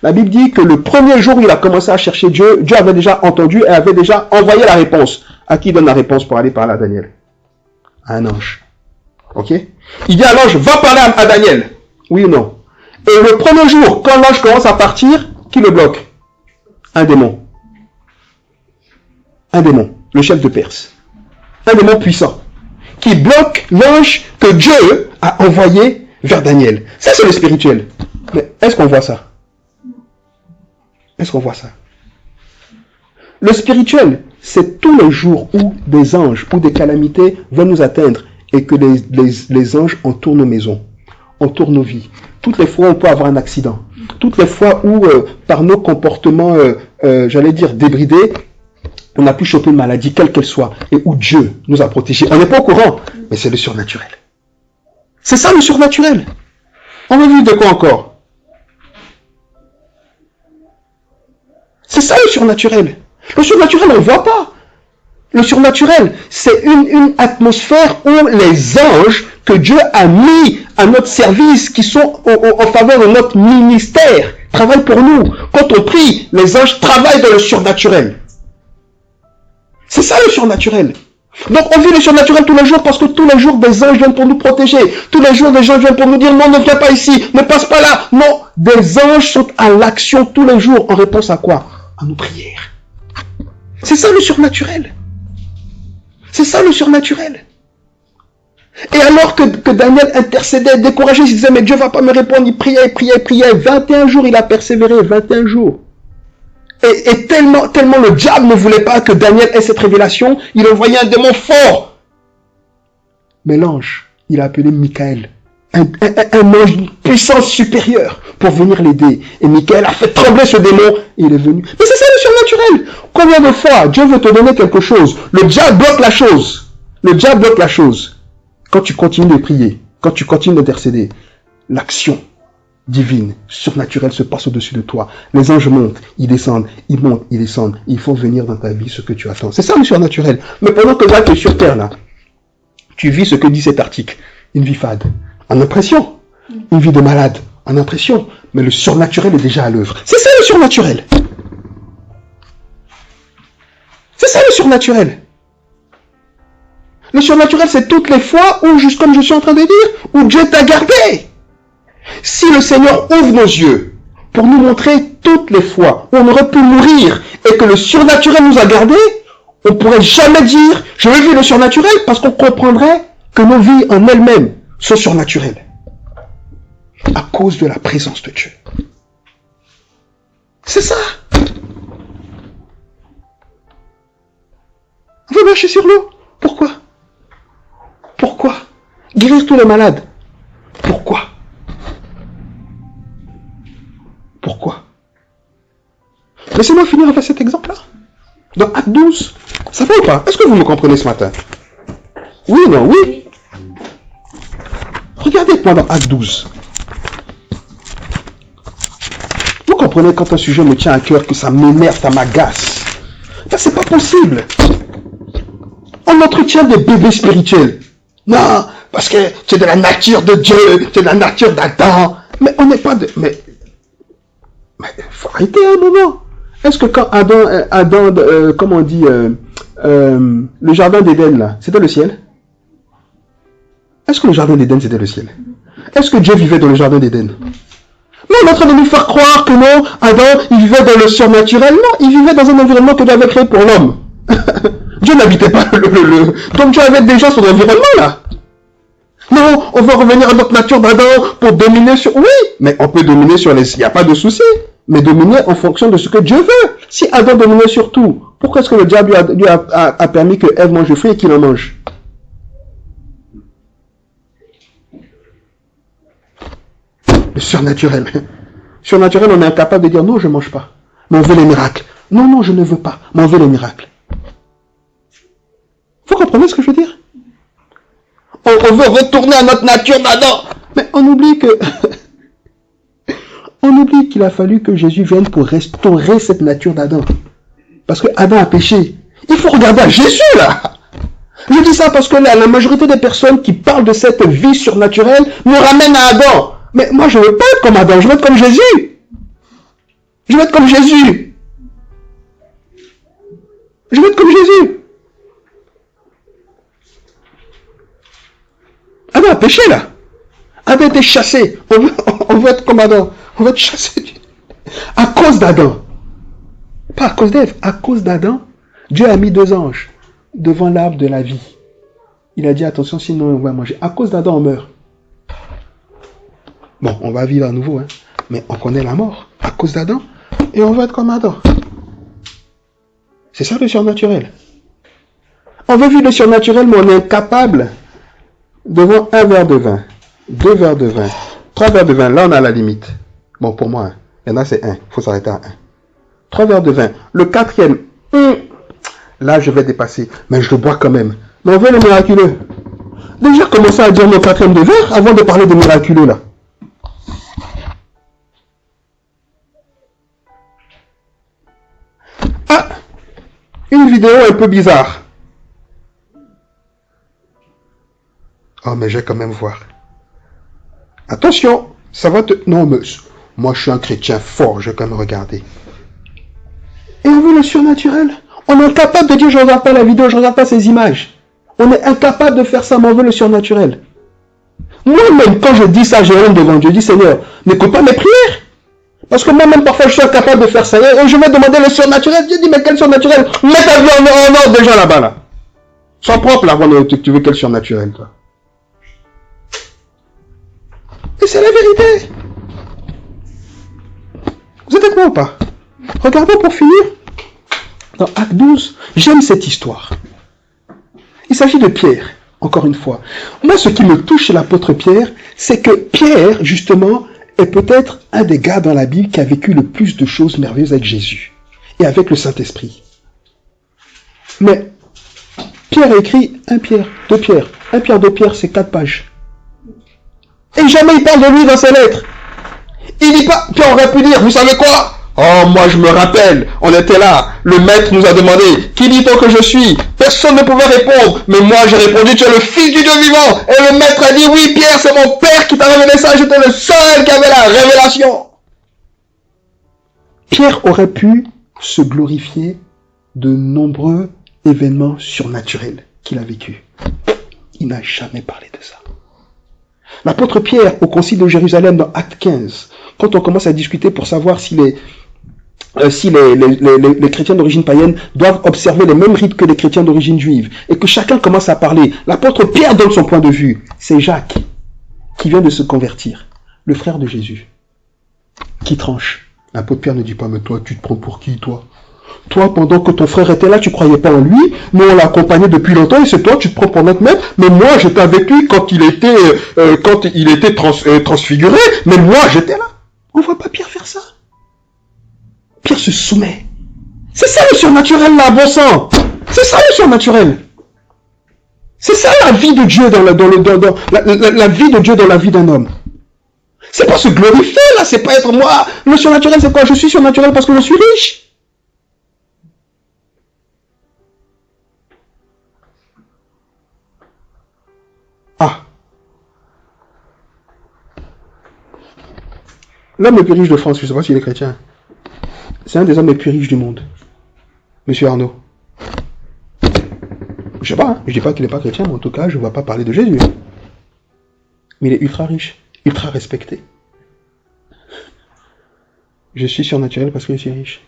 La Bible dit que le premier jour où il a commencé à chercher Dieu, Dieu avait déjà entendu et avait déjà envoyé la réponse. À qui il donne la réponse pour aller parler à Daniel? À un ange. Ok? Il dit à l'ange, va parler à Daniel. Oui ou non? Et le premier jour, quand l'ange commence à partir, qui le bloque? Un démon. Un démon, le chef de Perse. Un démon puissant. Qui bloque l'ange que Dieu a envoyé vers Daniel. Ça, c'est le spirituel. Mais est-ce qu'on voit ça? Est-ce qu'on voit ça? Le spirituel, c'est tous les jours où des anges ou des calamités vont nous atteindre et que les anges entourent nos maisons, entourent nos vies. Toutes les fois où on peut avoir un accident, toutes les fois où, par nos comportements, j'allais dire, débridés, on a pu choper une maladie, quelle qu'elle soit, et où Dieu nous a protégés. On n'est pas au courant, mais c'est le surnaturel. C'est ça le surnaturel. On veut vivre de quoi encore? C'est ça le surnaturel. Le surnaturel, on ne voit pas. Le surnaturel, c'est une atmosphère où les anges que Dieu a mis à notre service, qui sont en faveur de notre ministère, travaillent pour nous. Quand on prie, les anges travaillent dans le surnaturel. C'est ça le surnaturel. Donc on vit le surnaturel tous les jours parce que tous les jours des anges viennent pour nous protéger. Tous les jours des gens viennent pour nous dire non, ne viens pas ici, ne passe pas là. Non, des anges sont à l'action tous les jours en réponse à quoi? À nos prières. C'est ça le surnaturel. C'est ça le surnaturel. Et alors que Daniel intercédait, découragé, il se disait mais Dieu va pas me répondre, il priait, il priait, il priait. 21 jours il a persévéré, 21 jours. Et tellement le diable ne voulait pas que Daniel ait cette révélation, il envoyait un démon fort. Mais l'ange, il a appelé Michael, un ange d'une puissance supérieure pour venir l'aider. Et Michael a fait trembler ce démon et il est venu. Mais c'est ça le surnaturel. Combien de fois Dieu veut te donner quelque chose, le diable bloque la chose. Le diable bloque la chose. Quand tu continues de prier, quand tu continues d'intercéder, l'action divine, surnaturelle se passe au-dessus de toi. Les anges montent, ils descendent, ils montent, ils descendent. Il faut venir dans ta vie ce que tu attends. C'est ça le surnaturel. Mais pendant que là, tu es sur terre, là, tu vis ce que dit cet article. Une vie fade, en impression. Une vie de malade, en impression. Mais le surnaturel est déjà à l'œuvre. C'est ça le surnaturel. C'est ça le surnaturel. Le surnaturel, c'est toutes les fois où, juste comme je suis en train de dire, où Dieu t'a gardé. Si le Seigneur ouvre nos yeux pour nous montrer toutes les fois où on aurait pu mourir et que le surnaturel nous a gardés, on ne pourrait jamais dire « je veux vivre le surnaturel » parce qu'on comprendrait que nos vies en elles-mêmes sont surnaturelles. À cause de la présence de Dieu. C'est ça. On veut marcher sur l'eau. Pourquoi? Pourquoi? Guérir tous les malades. Pourquoi? Pourquoi? Laissez-moi finir avec cet exemple-là. Dans Acte 12, ça va ou pas? Est-ce que vous me comprenez ce matin? Oui, non, oui. Regardez moi dans Acte 12. Vous comprenez quand un sujet me tient à cœur, que ça m'énerve, ça m'agace. Ben, c'est pas possible. On entretient des bébés spirituels. Non, parce que tu es de la nature de Dieu, tu es de la nature d'Adam. Mais on n'est pas de... Mais faut arrêter un moment. Est-ce que quand Adam comment on dit, le jardin d'Éden là, c'était le ciel? Est-ce que le jardin d'Éden c'était le ciel? Est-ce que Dieu vivait dans le jardin d'Éden? Non, on est en train de nous faire croire que non, Adam, il vivait dans le surnaturel. Non, il vivait dans un environnement que Dieu avait créé pour l'homme. Dieu n'habitait pas Donc Dieu avait déjà son environnement là. Non, on va revenir à notre nature d'Adam pour dominer sur... Oui, mais on peut dominer sur les... Il n'y a pas de souci. Mais dominer en fonction de ce que Dieu veut. Si Adam dominait sur tout, pourquoi est-ce que le diable lui a permis que Ève mange le fruit et qu'il en mange? Le surnaturel. Surnaturel, on est incapable de dire non, je ne mange pas. Mais on veut les miracles. Non, non, je ne veux pas. Mais on veut les miracles. Vous comprenez ce que je veux dire? On veut retourner à notre nature d'Adam. Mais on oublie que... on oublie qu'il a fallu que Jésus vienne pour restaurer cette nature d'Adam. Parce que Adam a péché. Il faut regarder à Jésus là. Je dis ça parce que la majorité des personnes qui parlent de cette vie surnaturelle nous ramènent à Adam. Mais moi je ne veux pas être comme Adam, je veux être comme Jésus. Je veux être comme Jésus. Je veux être comme Jésus. Adam a péché là. Adam a été chassé. On veut être comme Adam. On veut être chassé. À cause d'Adam. Pas à cause d'Ève. À cause d'Adam, Dieu a mis 2 anges devant l'arbre de la vie. Il a dit attention, sinon on va manger. À cause d'Adam, on meurt. Bon, on va vivre à nouveau, hein. Mais on connaît la mort à cause d'Adam. Et on veut être comme Adam. C'est ça le surnaturel. On veut vivre le surnaturel, mais on est incapable devant un verre de vin, 2 verres de vin, 3 verres de vin. Là, on a la limite. Bon, pour moi, il y en a, c'est 1. Il faut s'arrêter à 1. 3 verres de vin. Le 4e, là, je vais dépasser. Mais je le bois quand même. Mais on veut le miraculeux. Déjà, commencer à dire le 4e de verre avant de parler de miraculeux, là. Ah, une vidéo un peu bizarre. Oh, mais je vais quand même voir. Attention, ça va te... Non, mais moi, je suis un chrétien fort, je vais quand même regarder. Et on veut le surnaturel. On est incapable de dire, je ne regarde pas la vidéo, je ne regarde pas ces images. On est incapable de faire ça, mais on veut le surnaturel. Moi-même, quand je dis ça, j'ai honte devant Dieu. Je dis, Seigneur, n'écoute pas mes prières. Parce que moi-même, parfois, je suis incapable de faire ça. Et je vais demander le surnaturel. Dieu dit, mais quel surnaturel? Mets ta vie en ordre déjà là-bas, là. Sois propre, là, avant que tu veux quel surnaturel, toi. Et c'est la vérité. Vous êtes avec moi ou pas? Regardons pour finir. Dans Acte 12, j'aime cette histoire. Il s'agit de Pierre, encore une fois. Moi, ce qui me touche chez l'apôtre Pierre, c'est que Pierre, justement, est peut-être un des gars dans la Bible qui a vécu le plus de choses merveilleuses avec Jésus et avec le Saint-Esprit. Mais Pierre a écrit 1 Pierre, 2 Pierre. 1 Pierre, 2 Pierre, c'est 4 pages. Et jamais il parle de lui dans ses lettres. Il dit pas, Pierre aurait pu dire, vous savez quoi? Oh, moi je me rappelle, on était là, le maître nous a demandé, qui dit-on que je suis? Personne ne pouvait répondre, mais moi j'ai répondu, tu es le fils du Dieu vivant. Et le maître a dit, oui Pierre, c'est mon père qui t'a révélé ça, j'étais le seul qui avait la révélation. Pierre aurait pu se glorifier de nombreux événements surnaturels qu'il a vécus. Il n'a jamais parlé de ça. L'apôtre Pierre, au concile de Jérusalem, dans Acte 15, quand on commence à discuter pour savoir si les chrétiens d'origine païenne doivent observer les mêmes rites que les chrétiens d'origine juive, et que chacun commence à parler, l'apôtre Pierre donne son point de vue. C'est Jacques, qui vient de se convertir, le frère de Jésus, qui tranche. L'apôtre Pierre ne dit pas, mais toi, tu te prends pour qui, toi? Toi, pendant que ton frère était là, tu croyais pas en lui. Nous, on l'a accompagné depuis longtemps et c'est toi, tu te prends pour notre maître. Mais moi, j'étais avec lui quand il était transfiguré. Mais moi, j'étais là. On voit pas Pierre faire ça. Pierre se soumet. C'est ça le surnaturel, là, bon sang. C'est ça le surnaturel. C'est ça la vie de Dieu la vie de Dieu dans la vie d'un homme. C'est pas se glorifier, là. C'est pas être moi. Le surnaturel, c'est quoi? Je suis surnaturel parce que je suis riche. Ah. L'homme le plus riche de France, je ne sais pas s'il est chrétien. C'est un des hommes les plus riches du monde. Monsieur Arnaud. Je sais pas, hein. Je dis pas qu'il n'est pas chrétien, mais en tout cas, je ne vois pas parler de Jésus. Mais il est ultra riche, ultra respecté. Je suis surnaturel parce que je suis riche.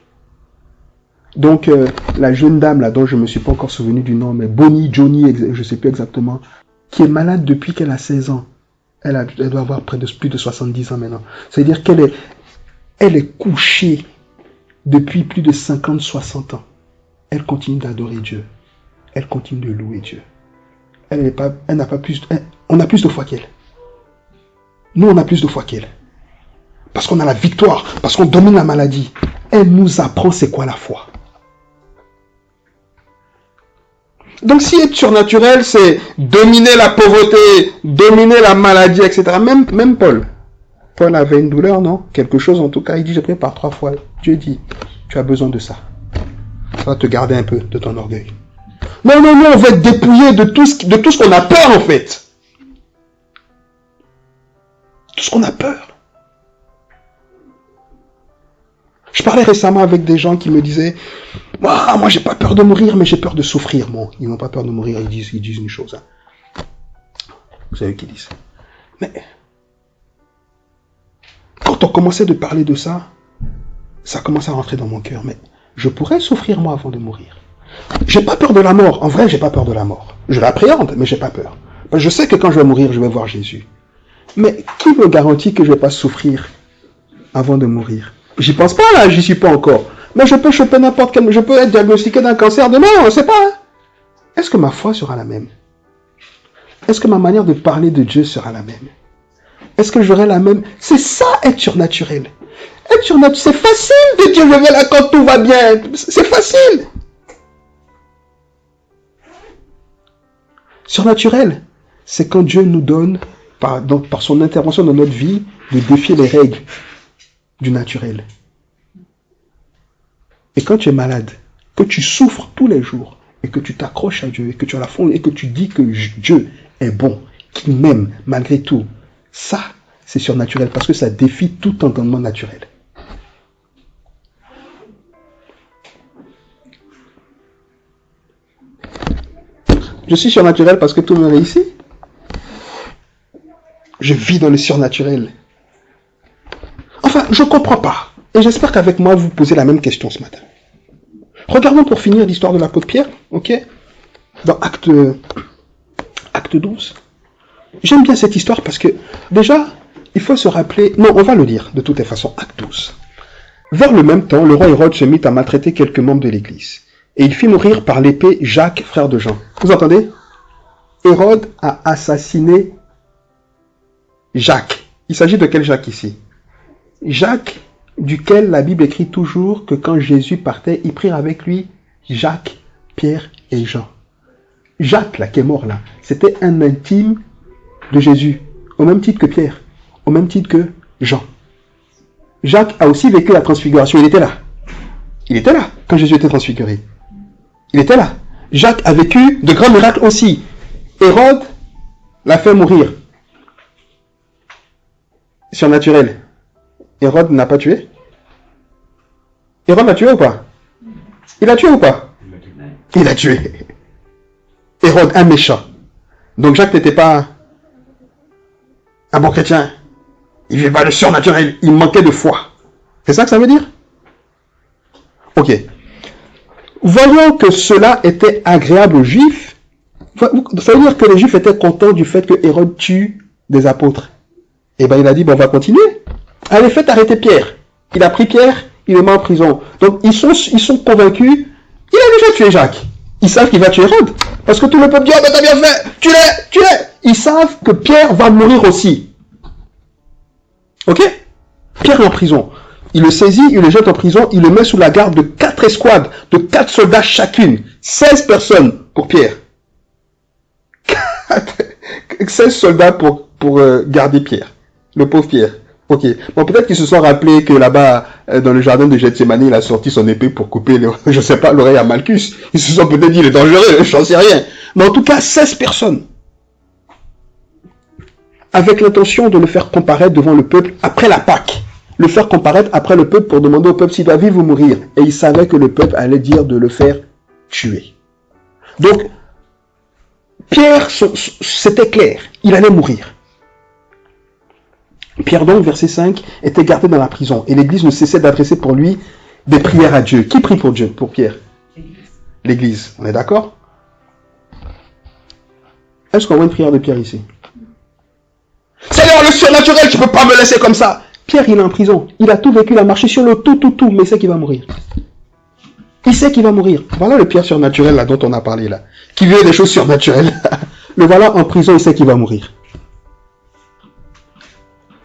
Donc, la jeune dame, là, dont je ne me suis pas encore souvenu du nom, mais Bonnie, Johnny, je ne sais plus exactement, qui est malade depuis qu'elle a 16 ans. Elle doit avoir plus de 70 ans maintenant. C'est-à-dire elle est couchée depuis plus de 50, 60 ans. Elle continue d'adorer Dieu. Elle continue de louer Dieu. On a plus de foi qu'elle. Nous, on a plus de foi qu'elle. Parce qu'on a la victoire, parce qu'on domine la maladie. Elle nous apprend c'est quoi la foi. Donc si être surnaturel, c'est dominer la pauvreté, dominer la maladie, etc. Même Paul. Paul avait une douleur, non? Quelque chose en tout cas. Il dit, j'ai prié par 3 fois. Dieu dit, tu as besoin de ça. Ça va te garder un peu de ton orgueil. Non, on va être dépouillé de tout ce qu'on a peur en fait. Tout ce qu'on a peur. Je parlais récemment avec des gens qui me disaient, moi j'ai pas peur de mourir, mais j'ai peur de souffrir. Bon, ils n'ont pas peur de mourir, ils disent une chose. Hein. Vous savez qu'ils disent. Mais quand on commençait de parler de ça, ça commençait à rentrer dans mon cœur. Mais je pourrais souffrir moi avant de mourir. J'ai pas peur de la mort. En vrai, j'ai pas peur de la mort. Je l'appréhende, mais j'ai pas peur. Parce que je sais que quand je vais mourir, je vais voir Jésus. Mais qui me garantit que je vais pas souffrir avant de mourir? J'y pense pas là, j'y suis pas encore. Mais je peux choper n'importe quel... Je peux être diagnostiqué d'un cancer demain, on ne sait pas. Hein? Est-ce que ma foi sera la même? Est-ce que ma manière de parler de Dieu sera la même? Est-ce que j'aurai la même... C'est ça, être surnaturel. Être surnaturel, c'est facile de dire je vais là quand tout va bien. C'est facile. Surnaturel, c'est quand Dieu nous donne, par son intervention dans notre vie, de défier les règles du naturel. Et quand tu es malade, que tu souffres tous les jours, et que tu t'accroches à Dieu, et que tu as la foi, et que tu dis que Dieu est bon, qu'il m'aime malgré tout, ça, c'est surnaturel, parce que ça défie tout entendement naturel. Je suis surnaturel parce que tout me réussit. Je vis dans le surnaturel. Enfin, je ne comprends pas. Et j'espère qu'avec moi, vous posez la même question ce matin. Regardons pour finir l'histoire de l'apôtre Pierre, ok? Dans Acte 12. J'aime bien cette histoire parce que, déjà, il faut se rappeler... Non, on va le lire, de toutes les façons, Acte 12. Vers le même temps, le roi Hérode se mit à maltraiter quelques membres de l'Église. Et il fit mourir par l'épée Jacques, frère de Jean. Vous entendez? Hérode a assassiné Jacques. Il s'agit de quel Jacques ici? Jacques, duquel la Bible écrit toujours que quand Jésus partait, ils prirent avec lui Jacques, Pierre et Jean. Jacques, là, qui est mort là, c'était un intime de Jésus, au même titre que Pierre, au même titre que Jean. Jacques a aussi vécu la transfiguration, il était là. Il était là quand Jésus était transfiguré. Il était là. Jacques a vécu de grands miracles aussi. Hérode l'a fait mourir. Surnaturel. Hérode n'a pas tué? Hérode l'a tué ou pas? Il a tué ou pas? Il a tué. Hérode, un méchant. Donc Jacques n'était pas un bon chrétien. Il vivait pas le surnaturel. Il manquait de foi. C'est ça que ça veut dire? Ok. Voyons que cela était agréable aux Juifs. Ça veut dire que les Juifs étaient contents du fait que Hérode tue des apôtres. Et bien il a dit, bon, on va continuer. Allez, faites arrêter Pierre. Il a pris Pierre, il le met en prison. Donc ils sont convaincus, il a déjà tué Jacques. Ils savent qu'il va tuer Hérode. Parce que tout le peuple dit, oh ben t'as bien fait, tue-les. Ils savent que Pierre va mourir aussi. Ok? Pierre est en prison. Il le saisit, il le jette en prison, il le met sous la garde de 4 escouades, de 4 soldats chacune. 16 personnes pour Pierre. 16 soldats pour garder Pierre. Le pauvre Pierre. Ok. Bon, peut-être qu'ils se sont rappelés que là-bas, dans le jardin de Gethsémani, il a sorti son épée pour couper, je sais pas, l'oreille à Malchus. Ils se sont peut-être dit, il est dangereux, j'en sais rien. Mais en tout cas, 16 personnes. Avec l'intention de le faire comparaître devant le peuple après la Pâque. Le faire comparaître après le peuple pour demander au peuple s'il doit vivre ou mourir. Et il savait que le peuple allait dire de le faire tuer. Donc, Pierre, c'était clair, il allait mourir. Pierre donc, verset 5, était gardé dans la prison et l'Église ne cessait d'adresser pour lui des prières à Dieu. Qui prie pour Dieu, pour Pierre? L'Église, on est d'accord? Est-ce qu'on voit une prière de Pierre ici? Seigneur, le surnaturel, tu ne peux pas me laisser comme ça. Pierre, il est en prison. Il a tout vécu, il a marché sur le tout, mais il sait qu'il va mourir. Il sait qu'il va mourir. Voilà le Pierre surnaturel là dont on a parlé là. Qui vit des choses surnaturelles. Le voilà en prison, il sait qu'il va mourir.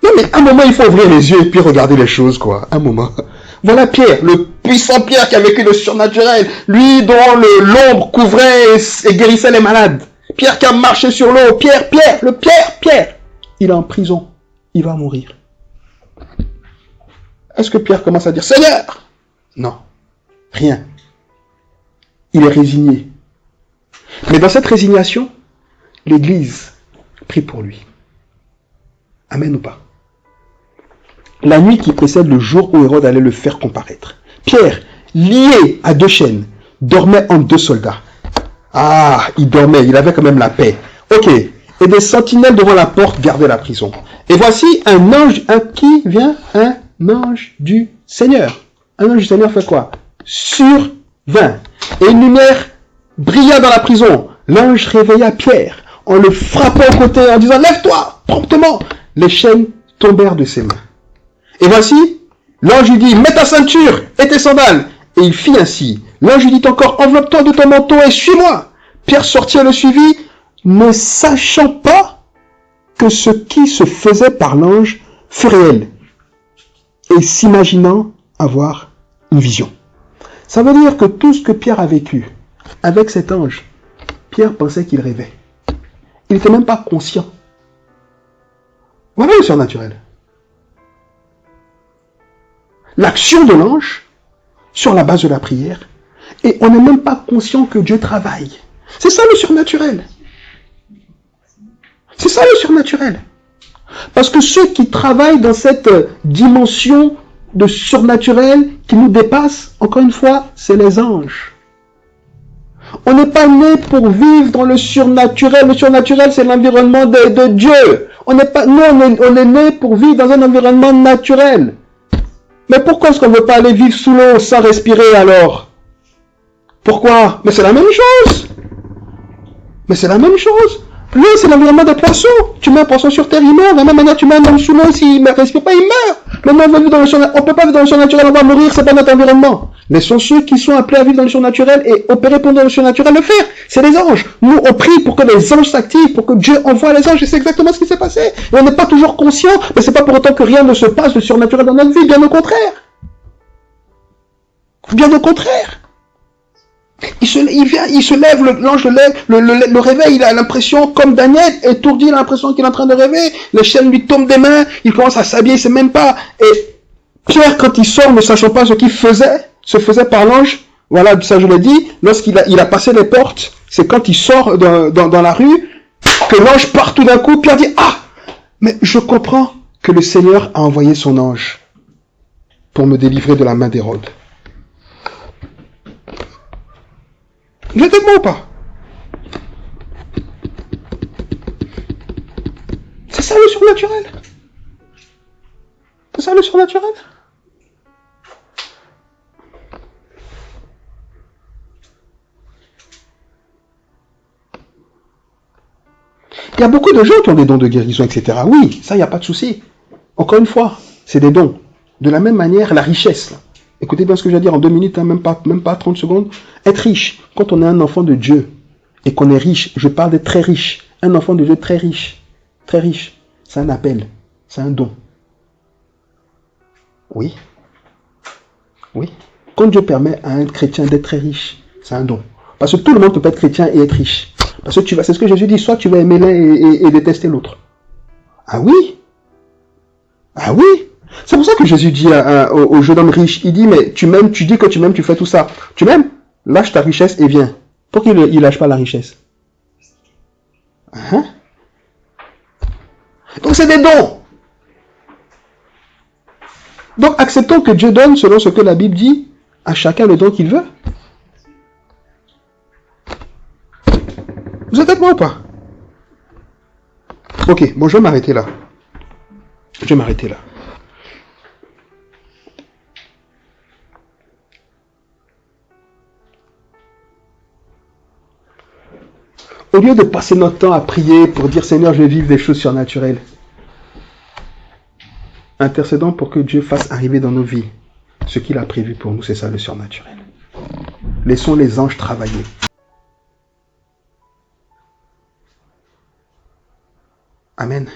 Non mais à un moment, il faut ouvrir les yeux et puis regarder les choses quoi. Un moment. Voilà Pierre, le puissant Pierre qui a vécu le surnaturel. Lui dont l'ombre couvrait et guérissait les malades. Pierre qui a marché sur l'eau. Pierre. Il est en prison. Il va mourir. Est-ce que Pierre commence à dire, Seigneur? Non. Rien. Il est résigné. Mais dans cette résignation, l'Église prie pour lui. Amen ou pas? La nuit qui précède le jour où Hérode allait le faire comparaître, Pierre, lié à 2 chaînes, dormait entre 2 soldats. Ah, il dormait, il avait quand même la paix. Ok. Et des sentinelles devant la porte gardaient la prison. Et voici un ange, qui vient? Un ange du Seigneur. Un ange du Seigneur fait quoi? Survint. Et une lumière brilla dans la prison. L'ange réveilla Pierre en le frappant au côté en disant, lève-toi, promptement. Les chaînes tombèrent de ses mains. Et voici, l'ange lui dit, mets ta ceinture et tes sandales. Et il fit ainsi. L'ange lui dit encore, enveloppe-toi de ton manteau et suis-moi. Pierre sortit et le suivit, ne sachant pas que ce qui se faisait par l'ange fut réel, et s'imaginant avoir une vision. Ça veut dire que tout ce que Pierre a vécu avec cet ange, Pierre pensait qu'il rêvait. Il n'était même pas conscient. Voilà le surnaturel. L'action de l'ange sur la base de la prière, et on n'est même pas conscient que Dieu travaille. C'est ça le surnaturel. C'est ça le surnaturel. Parce que ceux qui travaillent dans cette dimension de surnaturel qui nous dépasse, encore une fois, c'est les anges. On n'est pas né pour vivre dans le surnaturel. Le surnaturel, c'est l'environnement de Dieu. On est né pour vivre dans un environnement naturel. Mais pourquoi est-ce qu'on ne veut pas aller vivre sous l'eau sans respirer alors? Pourquoi? Mais c'est la même chose. Mais c'est la même chose. L'eau, c'est l'environnement des poissons. Tu mets un poisson sur terre, il meurt. De la même manière, tu mets un homme sous l'eau, s'il ne respire pas, il meurt. Maintenant, on ne peut pas vivre dans le surnaturel, on va mourir, c'est pas notre environnement. Laissons ceux qui sont appelés à vivre dans le surnaturel et opérer pendant le surnaturel le faire. C'est les anges. Nous, on prie pour que les anges s'activent, pour que Dieu envoie les anges, et c'est exactement ce qui s'est passé. Et on n'est pas toujours conscient, mais c'est pas pour autant que rien ne se passe de surnaturel dans notre vie, bien au contraire. Bien au contraire. Il se lève, l'ange le réveille, il a l'impression, comme Daniel, étourdi, il a l'impression qu'il est en train de rêver, les chaînes lui tombent des mains, il commence à s'habiller, il ne sait même pas. Et Pierre, quand il sort, ne sachant pas ce qu'il faisait, se faisait par l'ange, voilà, ça je l'ai dit, lorsqu'il a passé les portes, c'est quand il sort dans la rue, que l'ange part tout d'un coup, Pierre dit, ah, mais je comprends que le Seigneur a envoyé son ange pour me délivrer de la main d'Hérode. Vous êtes avec moi ou pas? C'est ça le surnaturel. C'est ça le surnaturel. Il y a beaucoup de gens qui ont des dons de guérison, etc. Oui, ça, il n'y a pas de souci. Encore une fois, c'est des dons. De la même manière, la richesse. Là. Écoutez bien ce que je vais dire en 2 minutes, hein, même pas 30 secondes. Être riche, quand on est un enfant de Dieu et qu'on est riche, je parle d'être très riche. Un enfant de Dieu très riche, c'est un appel, c'est un don. Oui. Oui. Quand Dieu permet à un chrétien d'être très riche, c'est un don. Parce que tout le monde peut être chrétien et être riche. Parce que c'est ce que Jésus dit, soit tu vas aimer l'un et détester l'autre. Ah oui. Ah oui. C'est pour ça que Jésus dit au jeune homme riche, il dit, mais tu m'aimes, tu dis que tu m'aimes, tu fais tout ça. Tu m'aimes? Lâche ta richesse et viens. Pourquoi il lâche pas la richesse? Hein? Donc c'est des dons. Donc acceptons que Dieu donne, selon ce que la Bible dit, à chacun le don qu'il veut. Vous êtes avec moi ou pas? Ok, bon, je vais m'arrêter là. Au lieu de passer notre temps à prier pour dire Seigneur, je vais vivre des choses surnaturelles, intercédons pour que Dieu fasse arriver dans nos vies ce qu'il a prévu pour nous, c'est ça le surnaturel. Laissons les anges travailler. Amen.